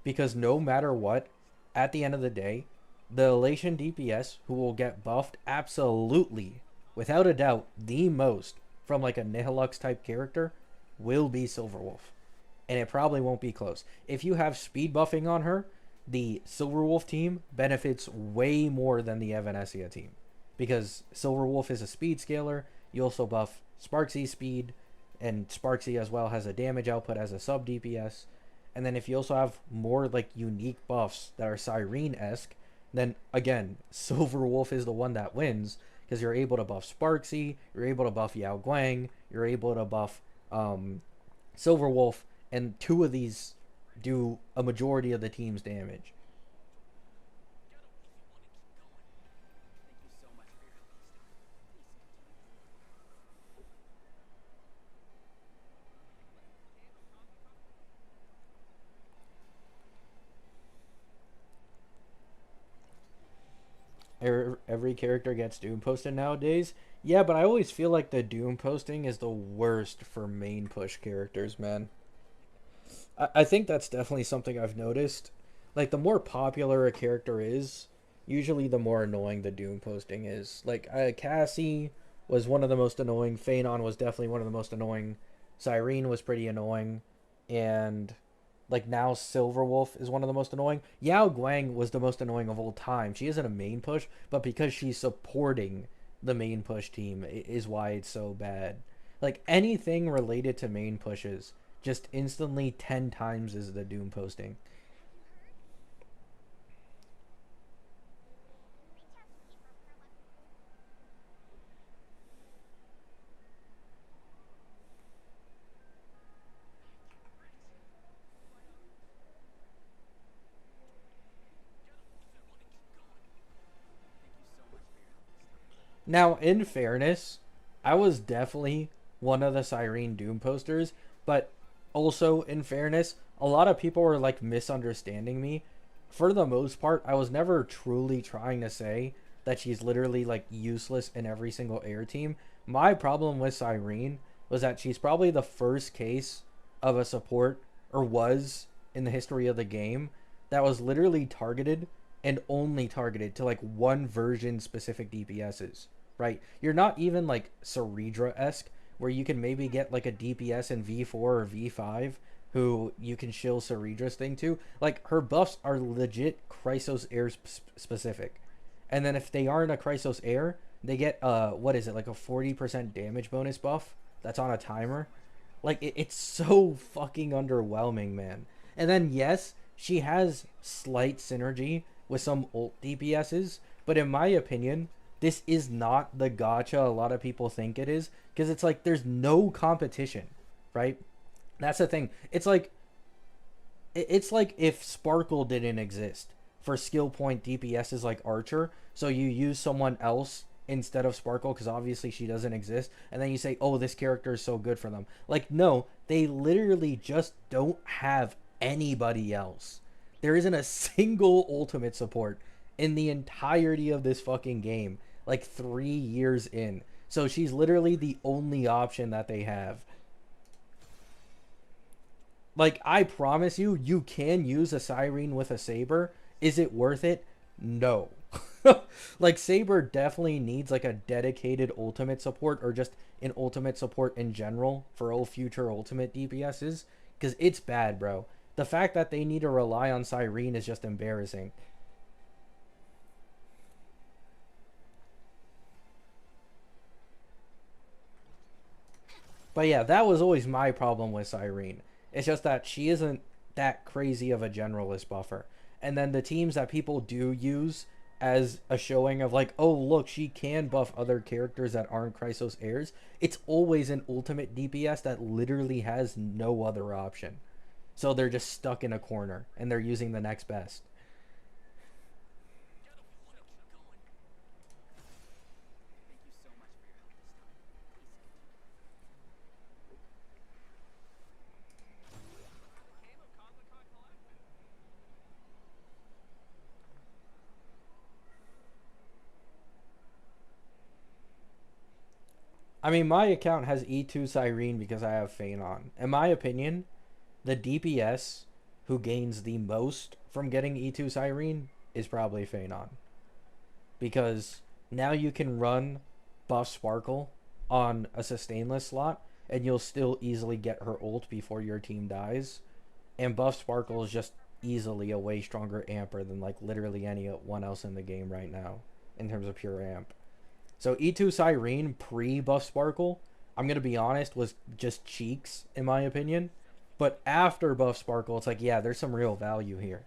because no matter what, at the end of the day, the Elation DPS who will get buffed absolutely, without a doubt, the most from like a Nihilux type character will be Silverwolf. And it probably won't be close. If you have speed buffing on her, the Silverwolf team benefits way more than the Evanessia team. Because Silverwolf is a speed scaler, you also buff Sparksy speed, and Sparksy as well has a damage output as a sub DPS. And then if you also have more like unique buffs that are Cyrene-esque, then again, Silverwolf is the one that wins because you're able to buff Sparksy, you're able to buff Yao Guang, you're able to buff Silverwolf, and two of these do a majority of the team's damage. Every character gets Doom posted nowadays. Yeah, but I always feel like the Doom posting is the worst for main push characters, man. I think that's definitely something I've noticed. Like, the more popular a character is, usually the more annoying the Doom posting is. Like, Cassie was one of the most annoying. Feyon was definitely one of the most annoying. Cyrene was pretty annoying. And like now Silverwolf is one of the most annoying. Yao Guang was the most annoying of all time. She isn't a main push, but because she's supporting the main push team is why it's so bad. Like anything related to main pushes, just instantly 10 times is the Doom posting. Now, in fairness, I was definitely one of the Cyrene Doom posters, but also in fairness, a lot of people were like misunderstanding me. For the most part, I was never truly trying to say that she's literally like useless in every single air team. My problem with Cyrene was that she's probably the first case of a support, or was in the history of the game, that was literally targeted and only targeted to like one version specific DPSs, right? You're not even like Ceredra-esque, where you can maybe get like a DPS in V4 or V5 who you can shill Ceredra's thing to. Like, her buffs are legit Chrysos Air specific. And then if they aren't a Chrysos Air, they get, what is it, like a 40% damage bonus buff that's on a timer. Like, it's so fucking underwhelming, man. And then, yes, she has slight synergy with some ult DPSs, but in my opinion, this is not the gacha a lot of people think it is, because it's like there's no competition, right? That's the thing. It's like if Sparkle didn't exist for skill point DPSs like Archer, so you use someone else instead of Sparkle because obviously she doesn't exist, and then you say, oh, this character is so good for them. Like, no, they literally just don't have anybody else. There isn't a single ultimate support in the entirety of this fucking game, like 3 years in. So she's literally the only option that they have. Like, I promise you, you can use a Cyrene with a Saber. Is it worth it? No. Like, Saber definitely needs like a dedicated ultimate support, or just an ultimate support in general for all future ultimate DPSs, because it's bad, bro. The fact that they need to rely on Cyrene is just embarrassing. But yeah, that was always my problem with Cyrene. It's just that she isn't that crazy of a generalist buffer. And then the teams that people do use as a showing of like, oh, look, she can buff other characters that aren't Chrysos heirs, it's always an ultimate DPS that literally has no other option. So they're just stuck in a corner and they're using the next best. I mean, my account has E2 Cyrene because I have Feyon on. In my opinion, the DPS who gains the most from getting E2 Cyrene is probably Feyon. Because now you can run buff Sparkle on a sustainless slot and you'll still easily get her ult before your team dies. And buff Sparkle is just easily a way stronger amper than like literally anyone else in the game right now in terms of pure amp. So E2 Cyrene pre-buff Sparkle, I'm going to be honest, was just cheeks in my opinion. But after buff Sparkle, it's like, yeah, there's some real value here.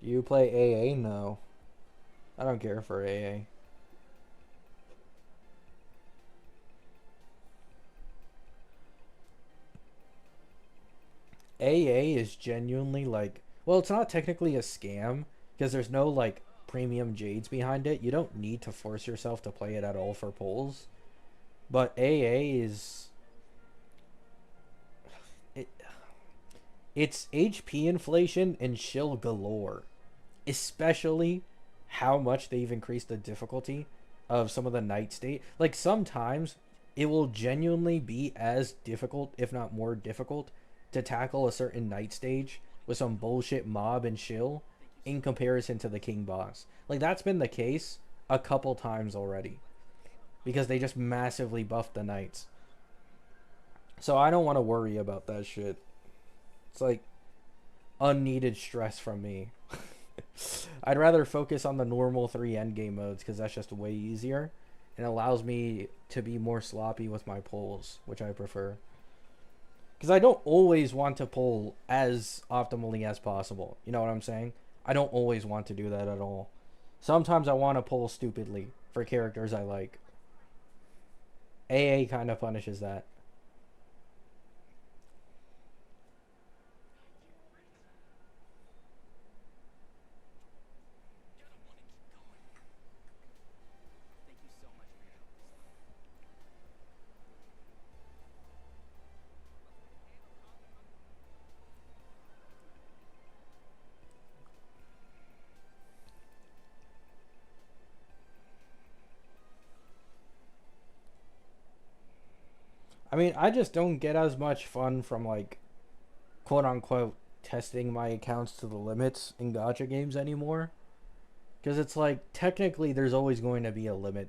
Do you play AA? No. I don't care for AA. AA is genuinely like, well, it's not technically a scam because there's no like premium jades behind it. You don't need to force yourself to play it at all for pulls. But AA is it's HP inflation and shill galore. Especially how much they've increased the difficulty of some of the night state. Like, sometimes it will genuinely be as difficult, if not more difficult, to tackle a certain night stage with some bullshit mob and shill in comparison to the king boss. Like, that's been the case a couple times already because they just massively buffed the knights. So I don't want to worry about that shit. It's like unneeded stress from me. I'd rather focus on the normal 3 endgame modes because that's just way easier and allows me to be more sloppy with my pulls, which I prefer. Because I don't always want to pull as optimally as possible. You know what I'm saying? I don't always want to do that at all. Sometimes I want to pull stupidly for characters I like. AA kind of punishes that. Thank you so much for your help this time. I mean, I just don't get as much fun from like quote unquote testing my accounts to the limits in gacha games anymore. Because it's like technically there's always going to be a limit.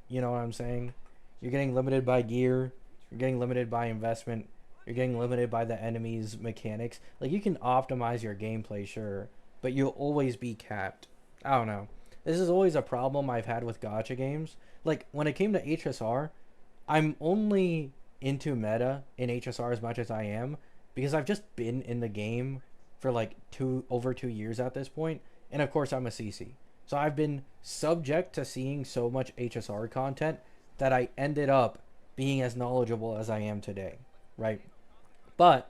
You know what I'm saying? You're getting limited by gear, you're getting limited by investment, you're getting limited by the enemy's mechanics. Like you can optimize your gameplay, sure, but you'll always be capped. I don't know. This is always a problem I've had with gacha games. Like when it came to HSR, I'm only into meta in HSR as much as I am because I've just been in the game for like over 2 years at this point, and of course I'm a CC, so I've been subject to seeing so much HSR content that I ended up being as knowledgeable as I am today, right? But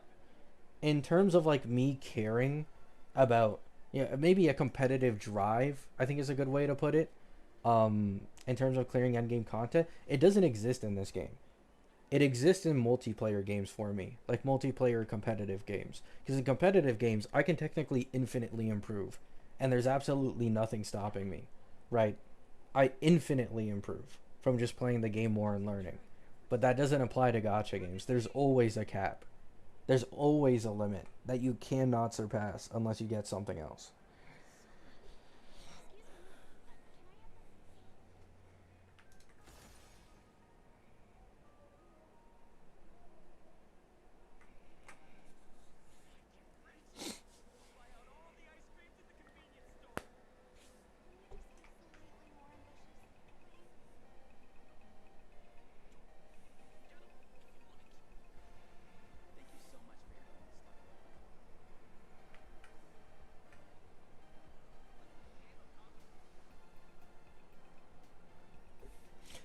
in terms of like me caring about, yeah, maybe a competitive drive, I think is a good way to put it. In terms of clearing endgame content, it doesn't exist in this game. It exists in multiplayer games for me, like multiplayer competitive games. Because in competitive games, I can technically infinitely improve, and there's absolutely nothing stopping me, right? I infinitely improve from just playing the game more and learning. But that doesn't apply to gacha games. There's always a cap. There's always a limit that you cannot surpass unless you get something else. Buy out all the ice creams at the convenience store. Slightly more ambitious, please. Thank you so much for your help this time.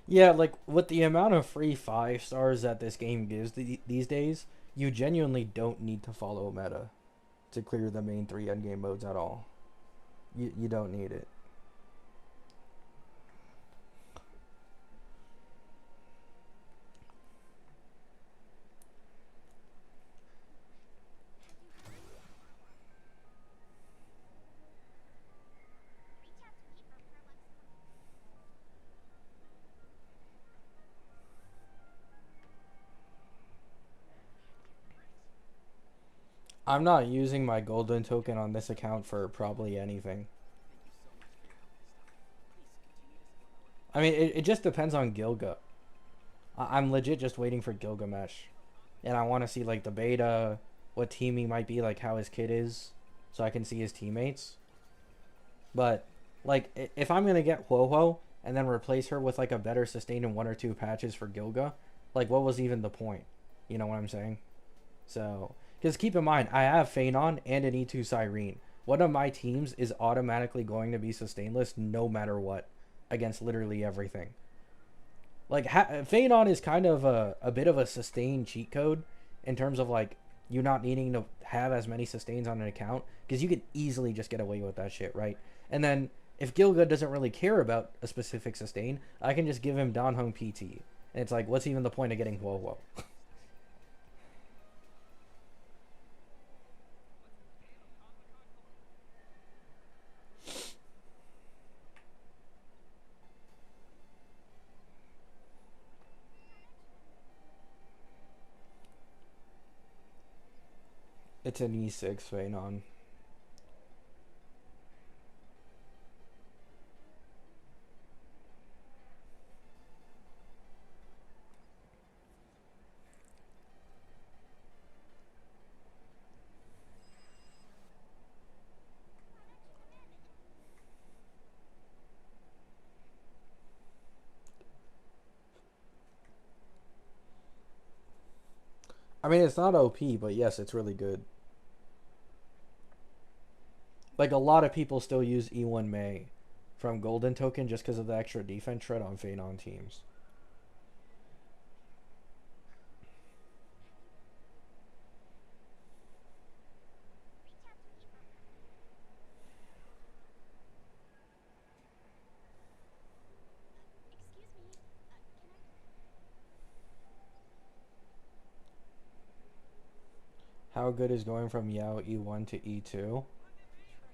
Yeah, like with the amount of free 5 stars that this game gives these days, you genuinely don't need to follow meta to clear the main 3 endgame modes at all. You don't need it. Reach out to me for Perlux. I'm not using my golden token on this account for probably anything. Thank you so much for your help this time. Please continue to support my work. I mean, it just depends on Gilga. I'm legit just waiting for Gilgamesh. And I want to see, like, the beta, what team he might be, like, how his kit is, so I can see his teammates. But, like, if I'm going to get Ho and then replace her with, like, a better sustain in 1 or 2 patches for Gilga, like, what was even the point? You know what I'm saying? So, because keep in mind, I have Feyon and an E2 Cyrene. One of my teams is automatically going to be sustainless no matter what against literally everything. Like, Feyon is kind of a bit of a sustain cheat code in terms of, like, you not needing to have as many sustains on an account because you could easily just get away with that shit, right? And then if Gilga doesn't really care about a specific sustain, I can just give him Danhung PT. And it's like, what's even the point of getting Huo? It's an E6 Feyon. I mean, it's not OP, but yes, it's really good. Like, a lot of people still use E1 Mei from Golden Token just because of the extra defense shred on Feyon teams. how good is going from Yao E1 to E2?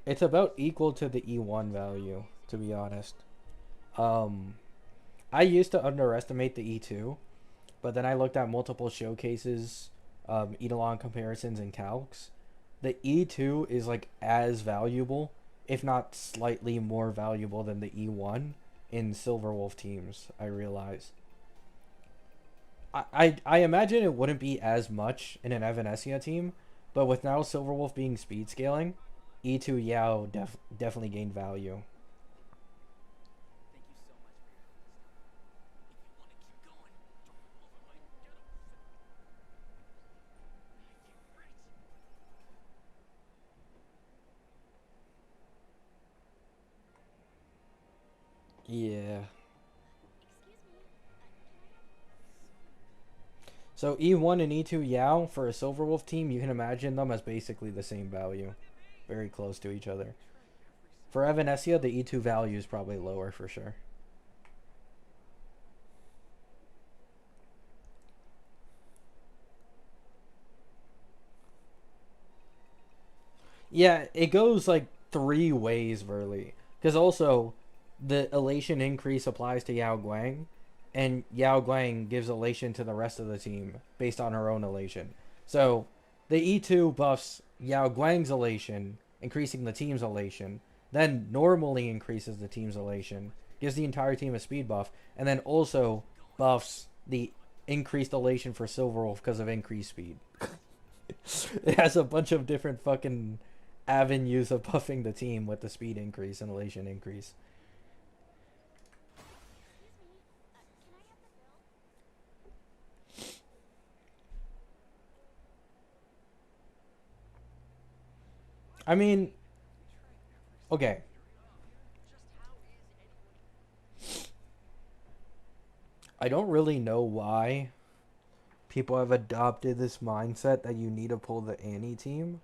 It's about equal to the E1 value, to be honest. Um, I used to underestimate the E2, but then I looked at multiple showcases, eat-along comparisons, and calcs. The E2 is like as valuable, if not slightly more valuable than the E1 in Silverwolf teams, I realize. I imagine it wouldn't be as much in an Evanessia team, but with now Silverwolf being speed scaling, E2 Yao definitely gained value. Yeah. So E1 and E2 Yao for a Silverwolf team, you can imagine them as basically the same value. Very close to each other. For Evanessia, the E2 value is probably lower for sure. Yeah, it goes like 3 ways, Verly. Because also, the elation increase applies to Yao Guang, and Yao Guang gives elation to the rest of the team based on her own elation. So, the E2 buffs Yao Guang's elation, increasing the team's elation, then normally increases the team's elation, gives the entire team a speed buff, and then also buffs the increased elation for Silverwolf because of increased speed. It has a bunch of different fucking avenues of buffing the team with the speed increase and elation increase. I mean, okay. I don't really know why people have adopted this mindset that you need to pull the Annie team,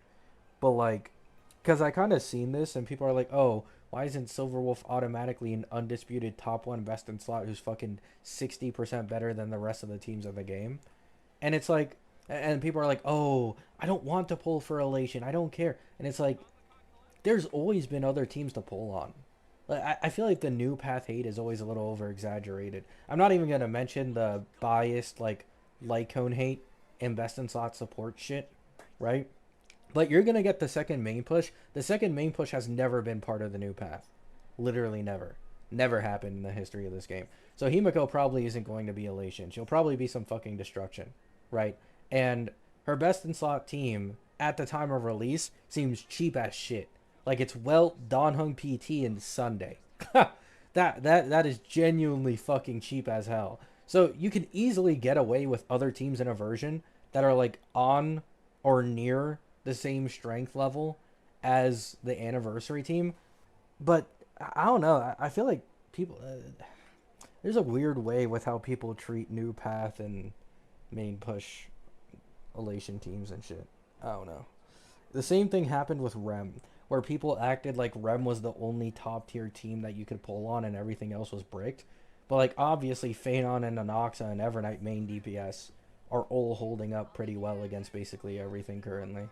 but like, because I kind of seen this and people are like, oh, why isn't Silverwolf automatically an undisputed top one best in slot who's fucking 60% better than the rest of the teams of the game? And it's like, and people are like, oh, I don't want to pull for elation. I don't care. And it's like, there's always been other teams to pull on. Like, I feel like the new path hate is always a little over exaggerated. I'm not even gonna mention the biased like Lycone hate and best in slot support shit, right? But you're gonna get the second main push. The second main push has never been part of the new path. Literally never. Never happened in the history of this game. So Himiko probably isn't going to be elation. She'll probably be some fucking destruction, right? And her best in slot team at the time of release seems cheap as shit. Like it's Welt, Donhung PT, and Sunday. That is genuinely fucking cheap as hell. So you can easily get away with other teams in a version that are like on or near the same strength level as the anniversary team. But I don't know. I feel like people there's a weird way with how people treat new path and main push elation teams and shit. I don't know. The same thing happened with Rem, where people acted like Rem was the only top tier team that you could pull on and everything else was bricked. But like obviously Feyon and Anoxa and Evernight main DPS are all holding up pretty well against basically everything currently.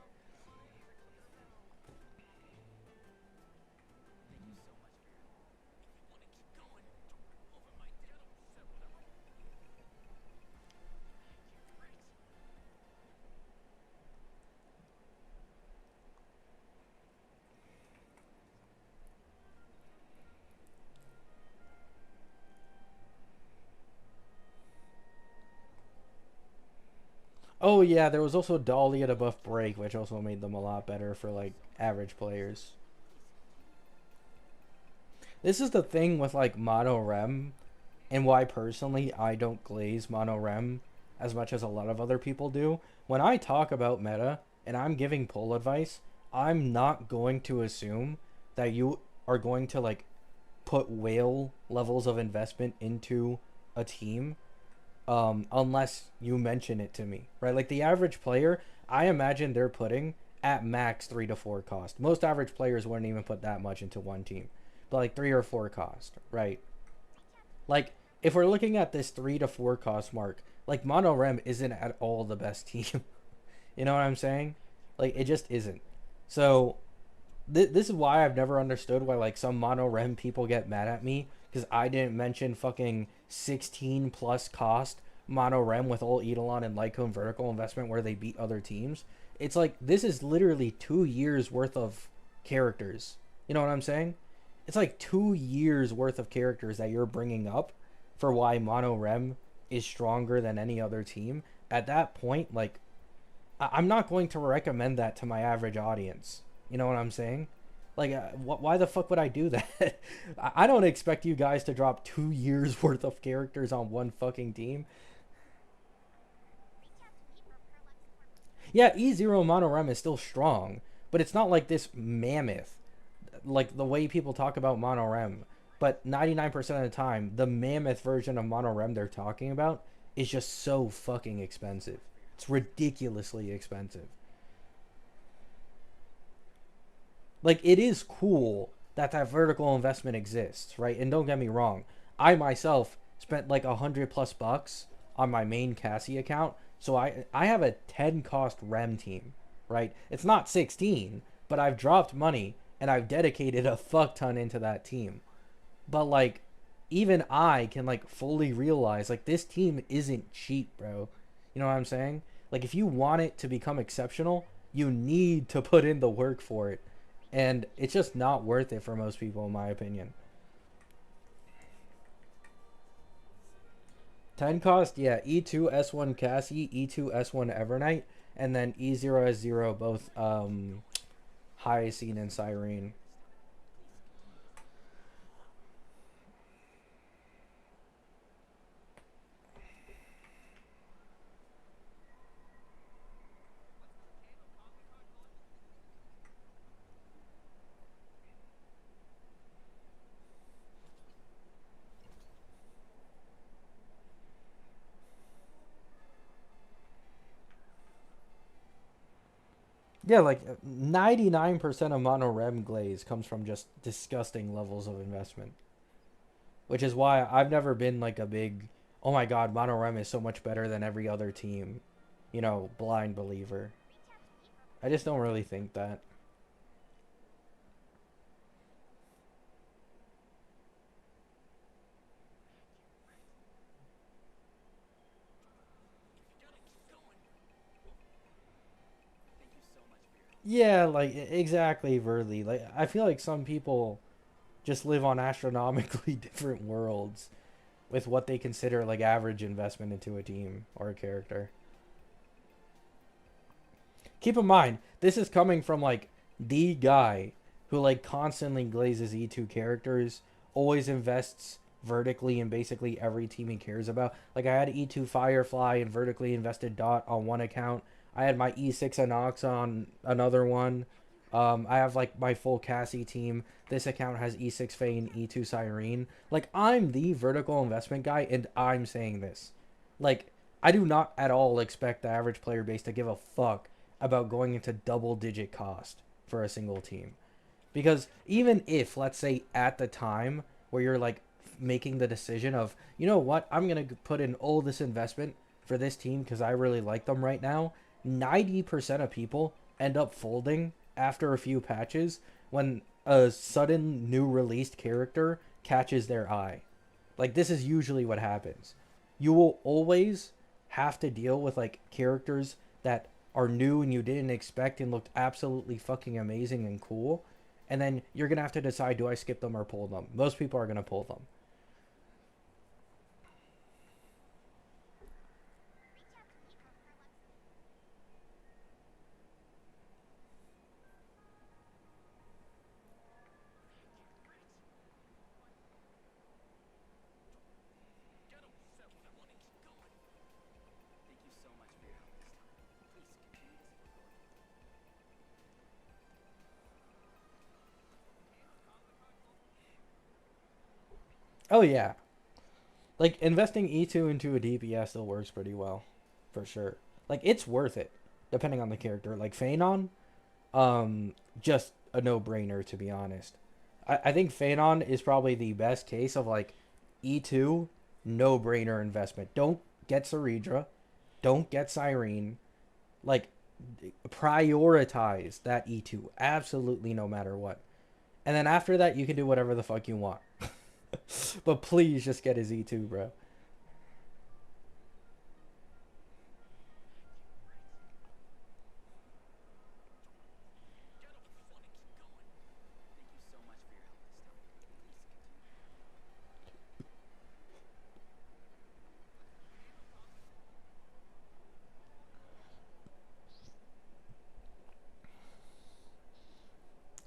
Oh yeah, there was also Dahlia to buff break, which also made them a lot better for like average players. This is the thing with like mono rem, and why personally I don't glaze mono rem as much as a lot of other people do. When I talk about meta and I'm giving pull advice, I'm not going to assume that you are going to like put whale levels of investment into a team unless you mention it to me, right? Like the average player, I imagine they're putting at max 3 to 4 cost. Most average players wouldn't even put that much into one team, but like 3 or 4 cost, right? Like if we're looking at this 3 to 4 cost mark, like Mono Rem isn't at all the best team. You know what I'm saying? Like, it just isn't. So this is why I've never understood why like some mono rem people get mad at me because I didn't mention fucking 16 plus cost mono rem with all Eidolon and Lycone vertical investment where they beat other teams. It's like this is literally 2 years worth of characters. You know what I'm saying? It's like 2 years worth of characters that you're bringing up for why mono rem is stronger than any other team. At that point, like I'm not going to recommend that to my average audience. You know what I'm saying? Like, why the fuck would I do that? I don't expect you guys to drop 2 years worth of characters on one fucking team. Yeah, E0 Monorem is still strong, but it's not like this mammoth, like the way people talk about Monorem. But 99% of the time, the mammoth version of Monorem they're talking about is just so fucking expensive. It's ridiculously expensive. Like, it is cool that that vertical investment exists, right? And don't get me wrong, I myself spent like $100+ on my main Cassie account, so I have a 10 cost rem team, right? It's not 16, but I've dropped money and I've dedicated a fuck ton into that team. But like, even I can like fully realize like this team isn't cheap, bro. You know what I'm saying? Like, if you want it to become exceptional, you need to put in the work for it. And it's just not worth it for most people, in my opinion. 10 cost, yeah, E2 S1 Cassie, E2 S1 Evernight, and then E0 S0 both Hyacine and Cyrene. Yeah, like 99% of mono rem glaze comes from just disgusting levels of investment. Which is why I've never been like a big, oh my god, mono rem is so much better than every other team, blind believer. I just don't really think that. Yeah, like exactly, Verly. Like I feel like some people just live on astronomically different worlds with what they consider like average investment into a team or a character. Keep in mind, this is coming from like the guy who like constantly glazes E2 characters, always invests vertically in basically every team he cares about. Like I had E2 Firefly and vertically invested Dot on one account. I had my E6 Anox on another one. I have like my full Cassie team. This account has E6 Faye and E2 Cyrene. Like I'm the vertical investment guy, and I'm saying this. Like I do not at all expect the average player base to give a fuck about going into double digit cost for a single team. Because even if, let's say, at the time where you're like making the decision of, you know what, I'm going to put in all this investment for this team because I really like them right now, 90% of people end up folding after a few patches when a sudden new released character catches their eye. Like, this is usually what happens. You will always have to deal with like characters that are new and you didn't expect and looked absolutely fucking amazing and cool. And then you're going to have to decide, do I skip them or pull them? Most people are going to pull them. Oh, yeah. Like, investing E2 into a DPS still works pretty well. For sure. Like, it's worth it, depending on the character. Like, Feyon, just a no-brainer, to be honest. I think Feyon is probably the best case of, like, E2, no-brainer investment. Don't get Ceridra. Don't get Cyrene. Like, Prioritize that E2. Absolutely, no matter what. And then after that, you can do whatever the fuck you want. But please just get his E2, bro.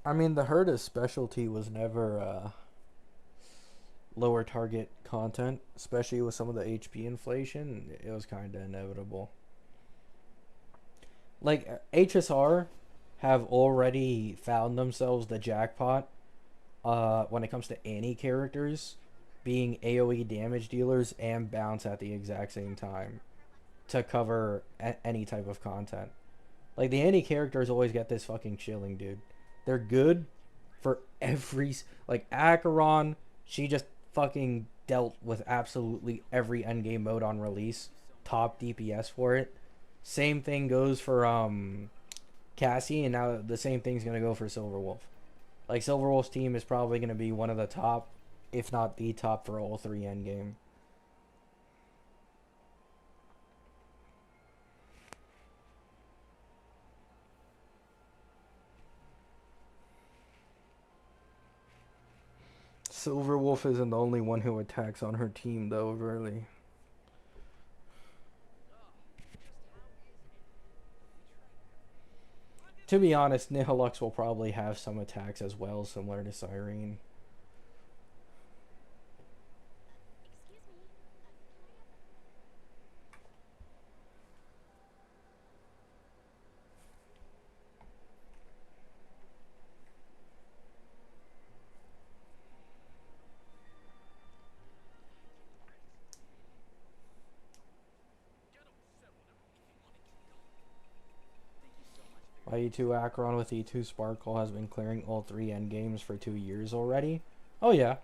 I mean, the Herta's specialty was never lower target content, especially with some of the HP inflation. It was kind of inevitable. Like, HSR have already found themselves the jackpot when it comes to any characters being AoE damage dealers and bounce at the exact same time to cover any type of content. Like, the any characters always get this fucking chilling, dude. They're good for every... Like, Acheron, she just fucking dealt with absolutely every endgame mode on release. Top DPS for it. Same thing goes for Cassie, and now the same thing's going to go for Silverwolf. Like, Silverwolf's team is probably going to be one of the top, if not the top, for all three endgame. Silverwolf isn't the only one who attacks on her team, though, really. To be honest, Nihilux will probably have some attacks as well, similar to Cyrene. My E2 Acheron with E2 Sparkle has been clearing all three endgames for 2 years already. Oh yeah.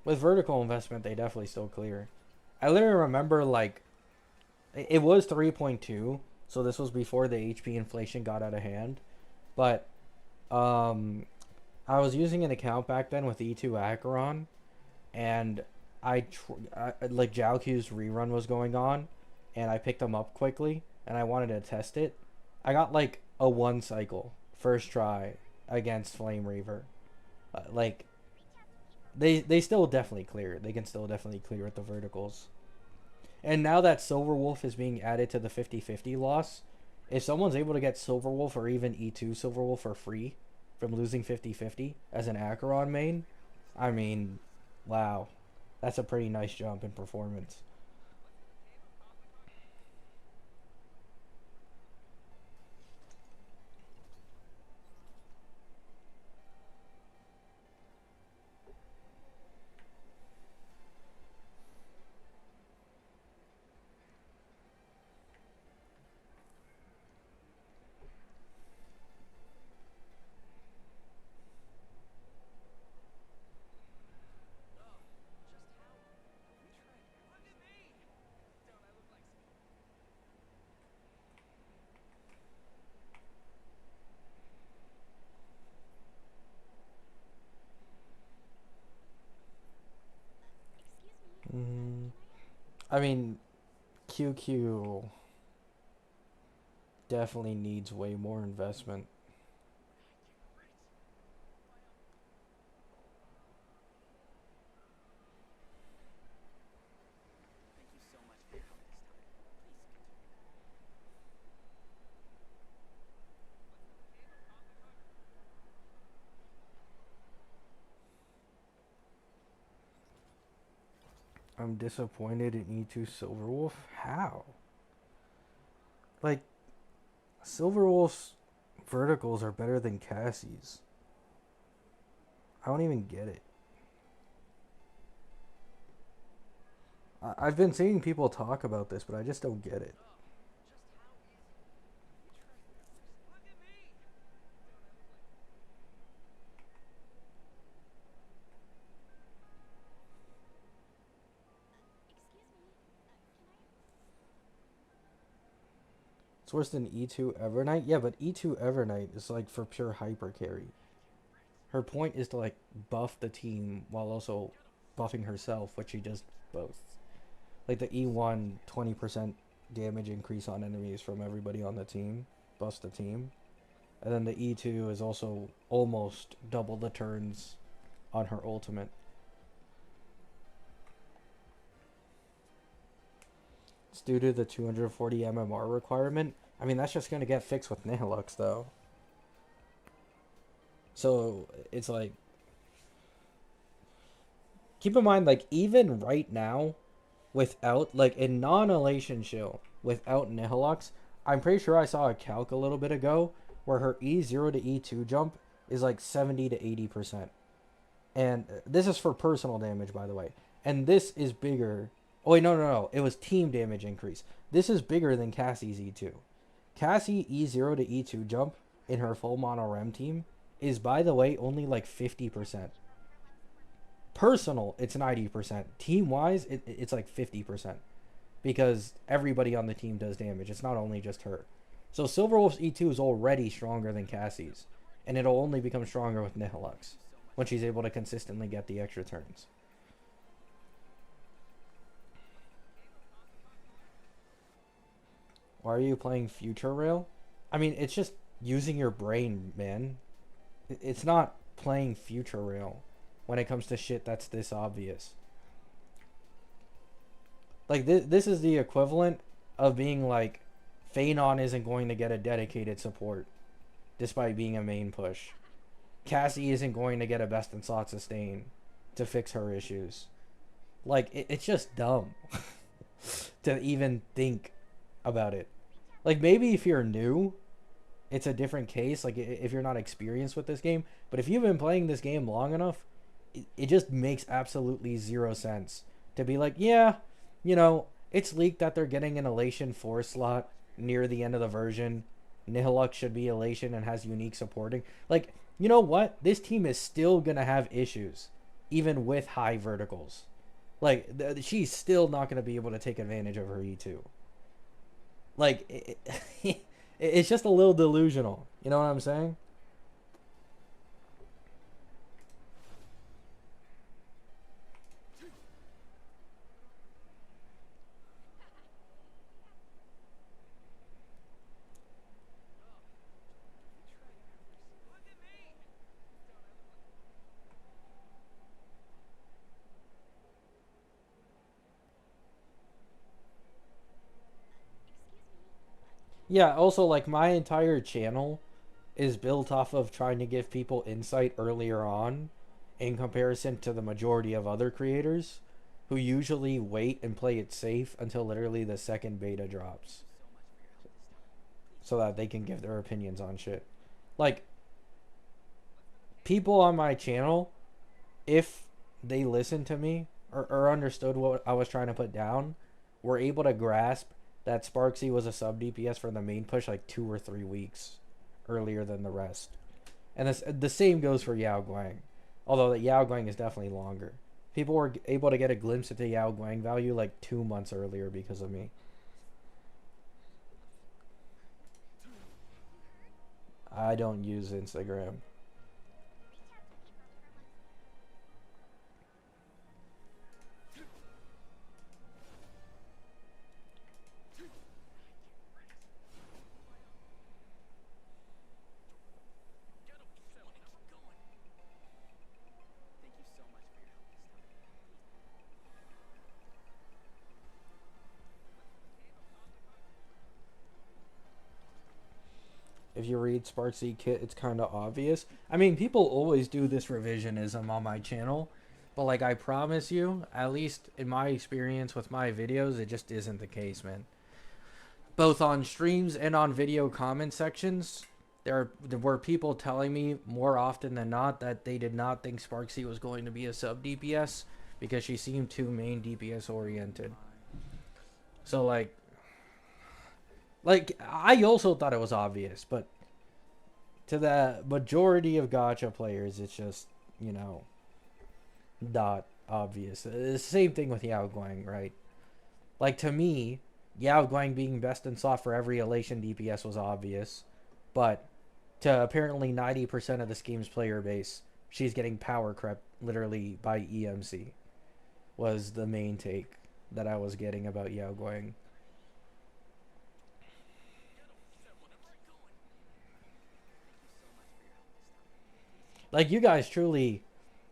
With vertical investment, they definitely still clear. I literally remember, like, it was 3.2, so this was before the HP inflation got out of hand. But, I was using an account back then with E2 Acheron, and like, Jiaoqi's rerun was going on, and I picked them up quickly, and I wanted to test it. I got like a 1 cycle first try against Flame Reaver. Like, they still definitely clear. They can still definitely clear with the verticals. And now that Silverwolf is being added to the 50-50 loss, if someone's able to get Silverwolf or even E2 Silverwolf for free from losing 50-50 as an Acheron main, I mean, wow. That's a pretty nice jump in performance. I mean, QQ definitely needs way more investment. I'm disappointed in E2 Silverwolf. How? Like, Silverwolf's verticals are better than Cassie's. I don't even get it. I've been seeing people talk about this, but I just don't get it. It's worse than E2 Evernight? Yeah, but E2 Evernight is like for pure hyper carry. Her point is to like buff the team while also buffing herself, which she does both. Like the E1 20% damage increase on enemies from everybody on the team buffs the team. And then the E2 is also almost double the turns on her ultimate. It's due to the 240 MMR requirement. I mean, that's just going to get fixed with Nihilux, though. So, it's like... Keep in mind, like, even right now, without, like, in non-elation shield, without Nihilux, I'm pretty sure I saw a calc a little bit ago where her E0 to E2 jump is like 70 to 80%. And this is for personal damage, by the way. And this is bigger... Oh, wait, no. It was team damage increase. This is bigger than Cassie's E2. Cassie E0 to E2 jump in her full mono rem team is, by the way, only like 50%. Personal, it's 90%. Team-wise, it's like 50%. Because everybody on the team does damage. It's not only just her. So Silverwolf's E2 is already stronger than Cassie's. And it'll only become stronger with Nihilux when she's able to consistently get the extra turns. Why are you playing Future Rail? I mean, it's just using your brain, man. It's not playing Future Rail when it comes to shit that's this obvious. Like, this is the equivalent of being like, Feyon isn't going to get a dedicated support, despite being a main push. Cassie isn't going to get a best in slot sustain to fix her issues. Like, it's just dumb to even think about it. Like, maybe if you're new, it's a different case, like if you're not experienced with this game. But if you've been playing this game long enough, it just makes absolutely zero sense to be like, yeah, you know, it's leaked that they're getting an Elation 4 slot near the end of the version. Nihilux should be Elation and has unique supporting. Like, you know what? This team is still gonna have issues, even with high verticals. Like, she's still not gonna be able to take advantage of her E2. Like, it's just a little delusional. You know what I'm saying? Yeah, also, like, my entire channel is built off of trying to give people insight earlier on in comparison to the majority of other creators who usually wait and play it safe until literally the second beta drops so that they can give their opinions on shit. Like, people on my channel, if they listened to me or understood what I was trying to put down, were able to grasp that Sparksy was a sub DPS for the main push like 2 or 3 weeks earlier than the rest. And the same goes for Yao Guang. Although that Yao Guang is definitely longer. People were able to get a glimpse into Yao Guang value like 2 months earlier because of me. I don't use Instagram. If you read Sparksy Kit, it's kind of obvious. I mean, people always do this revisionism on my channel, but like, I promise you, at least in my experience with my videos, it just isn't the case, man. Both on streams and on video comment sections, there were people telling me more often than not that they did not think Sparksy was going to be a sub DPS because she seemed too main DPS oriented. So like I also thought it was obvious, but to the majority of gacha players, it's just, you know, not obvious. The same thing with Yao Guang, right? Like, to me, Yao Guang being best in slot for every Elation DPS was obvious, but to apparently 90% of the scheme's player base, she's getting power crept literally by EMC, was the main take that I was getting about Yao Guang. Like, you guys truly,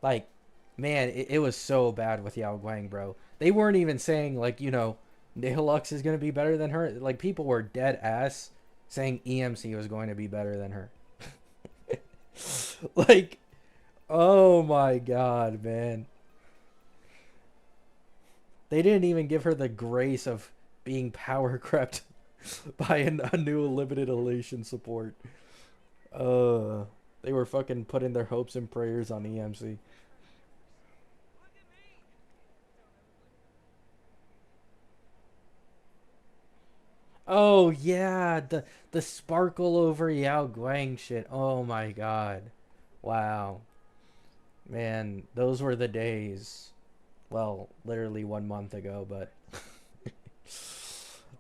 like, man, it was so bad with Yao Guang, bro. They weren't even saying, like, you know, Nihilux is going to be better than her. Like, people were dead ass saying EMC was going to be better than her. Like, oh my god, man. They didn't even give her the grace of being power crept by a new limited elation support. They were fucking putting their hopes and prayers on EMC. Oh yeah, the sparkle over Yao Guang shit. Oh my god. Wow. Man, those were the days. Well, literally 1 month ago, but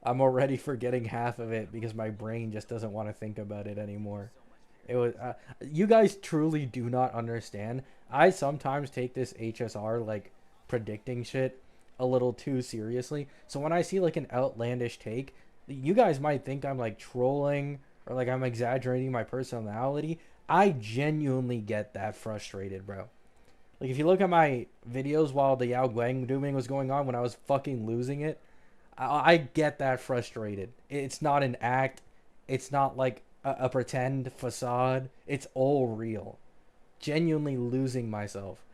I'm already forgetting half of it because my brain just doesn't want to think about it anymore. It was you guys truly do not understand. I sometimes take this HSR like predicting shit a little too seriously. So when I see like an outlandish take, you guys might think I'm like trolling or like I'm exaggerating my personality. I genuinely get that frustrated, bro. Like, if you look at my videos while the Yao Guang dooming was going on when I was fucking losing it, I get that frustrated. It's not an act. It's not like a pretend facade. It's all real. Genuinely losing myself.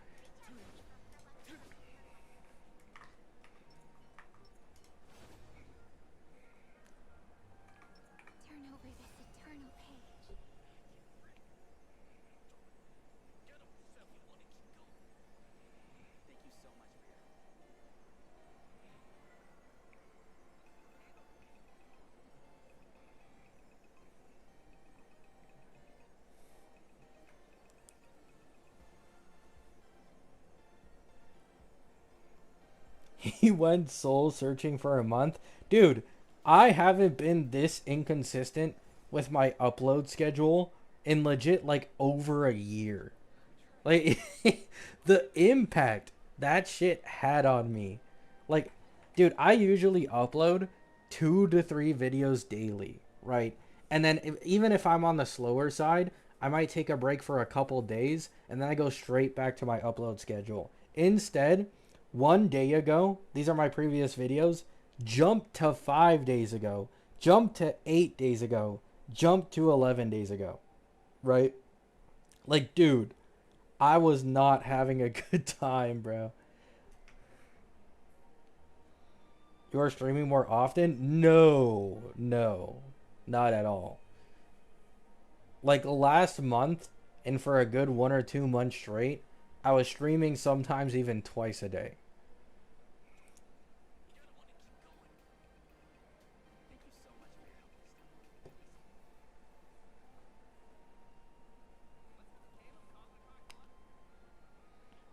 Turn over this eternal page. He went soul searching for a month. Dude, I haven't been this inconsistent with my upload schedule in legit like over a year. Like, the impact that shit had on me. Like, dude, I usually upload 2 to 3 videos daily, right? And then even if I'm on the slower side, I might take a break for a couple days and then I go straight back to my upload schedule. Instead, 1 day ago, these are my previous videos, jumped to 5 days ago, jumped to 8 days ago, jumped to 11 days ago, right? Like, dude, I was not having a good time, bro. You are streaming more often? No, no, not at all. Like last month, and for a good 1 or 2 months straight, I was streaming sometimes even twice a day.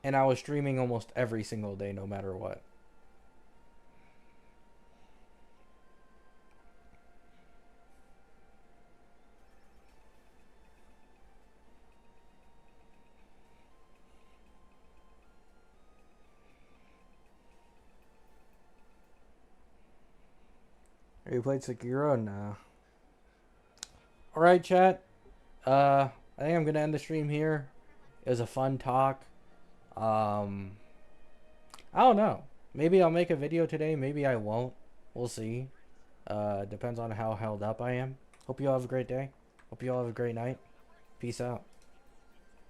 And I was streaming almost every single day, no matter what. Have you played Sekiro? Nah. Alright, chat. I think I'm gonna end the stream here. It was a fun talk. I don't know. Maybe I'll make a video today. Maybe I won't. We'll see. Depends on how held up I am. Hope you all have a great day. Hope you all have a great night. Peace out.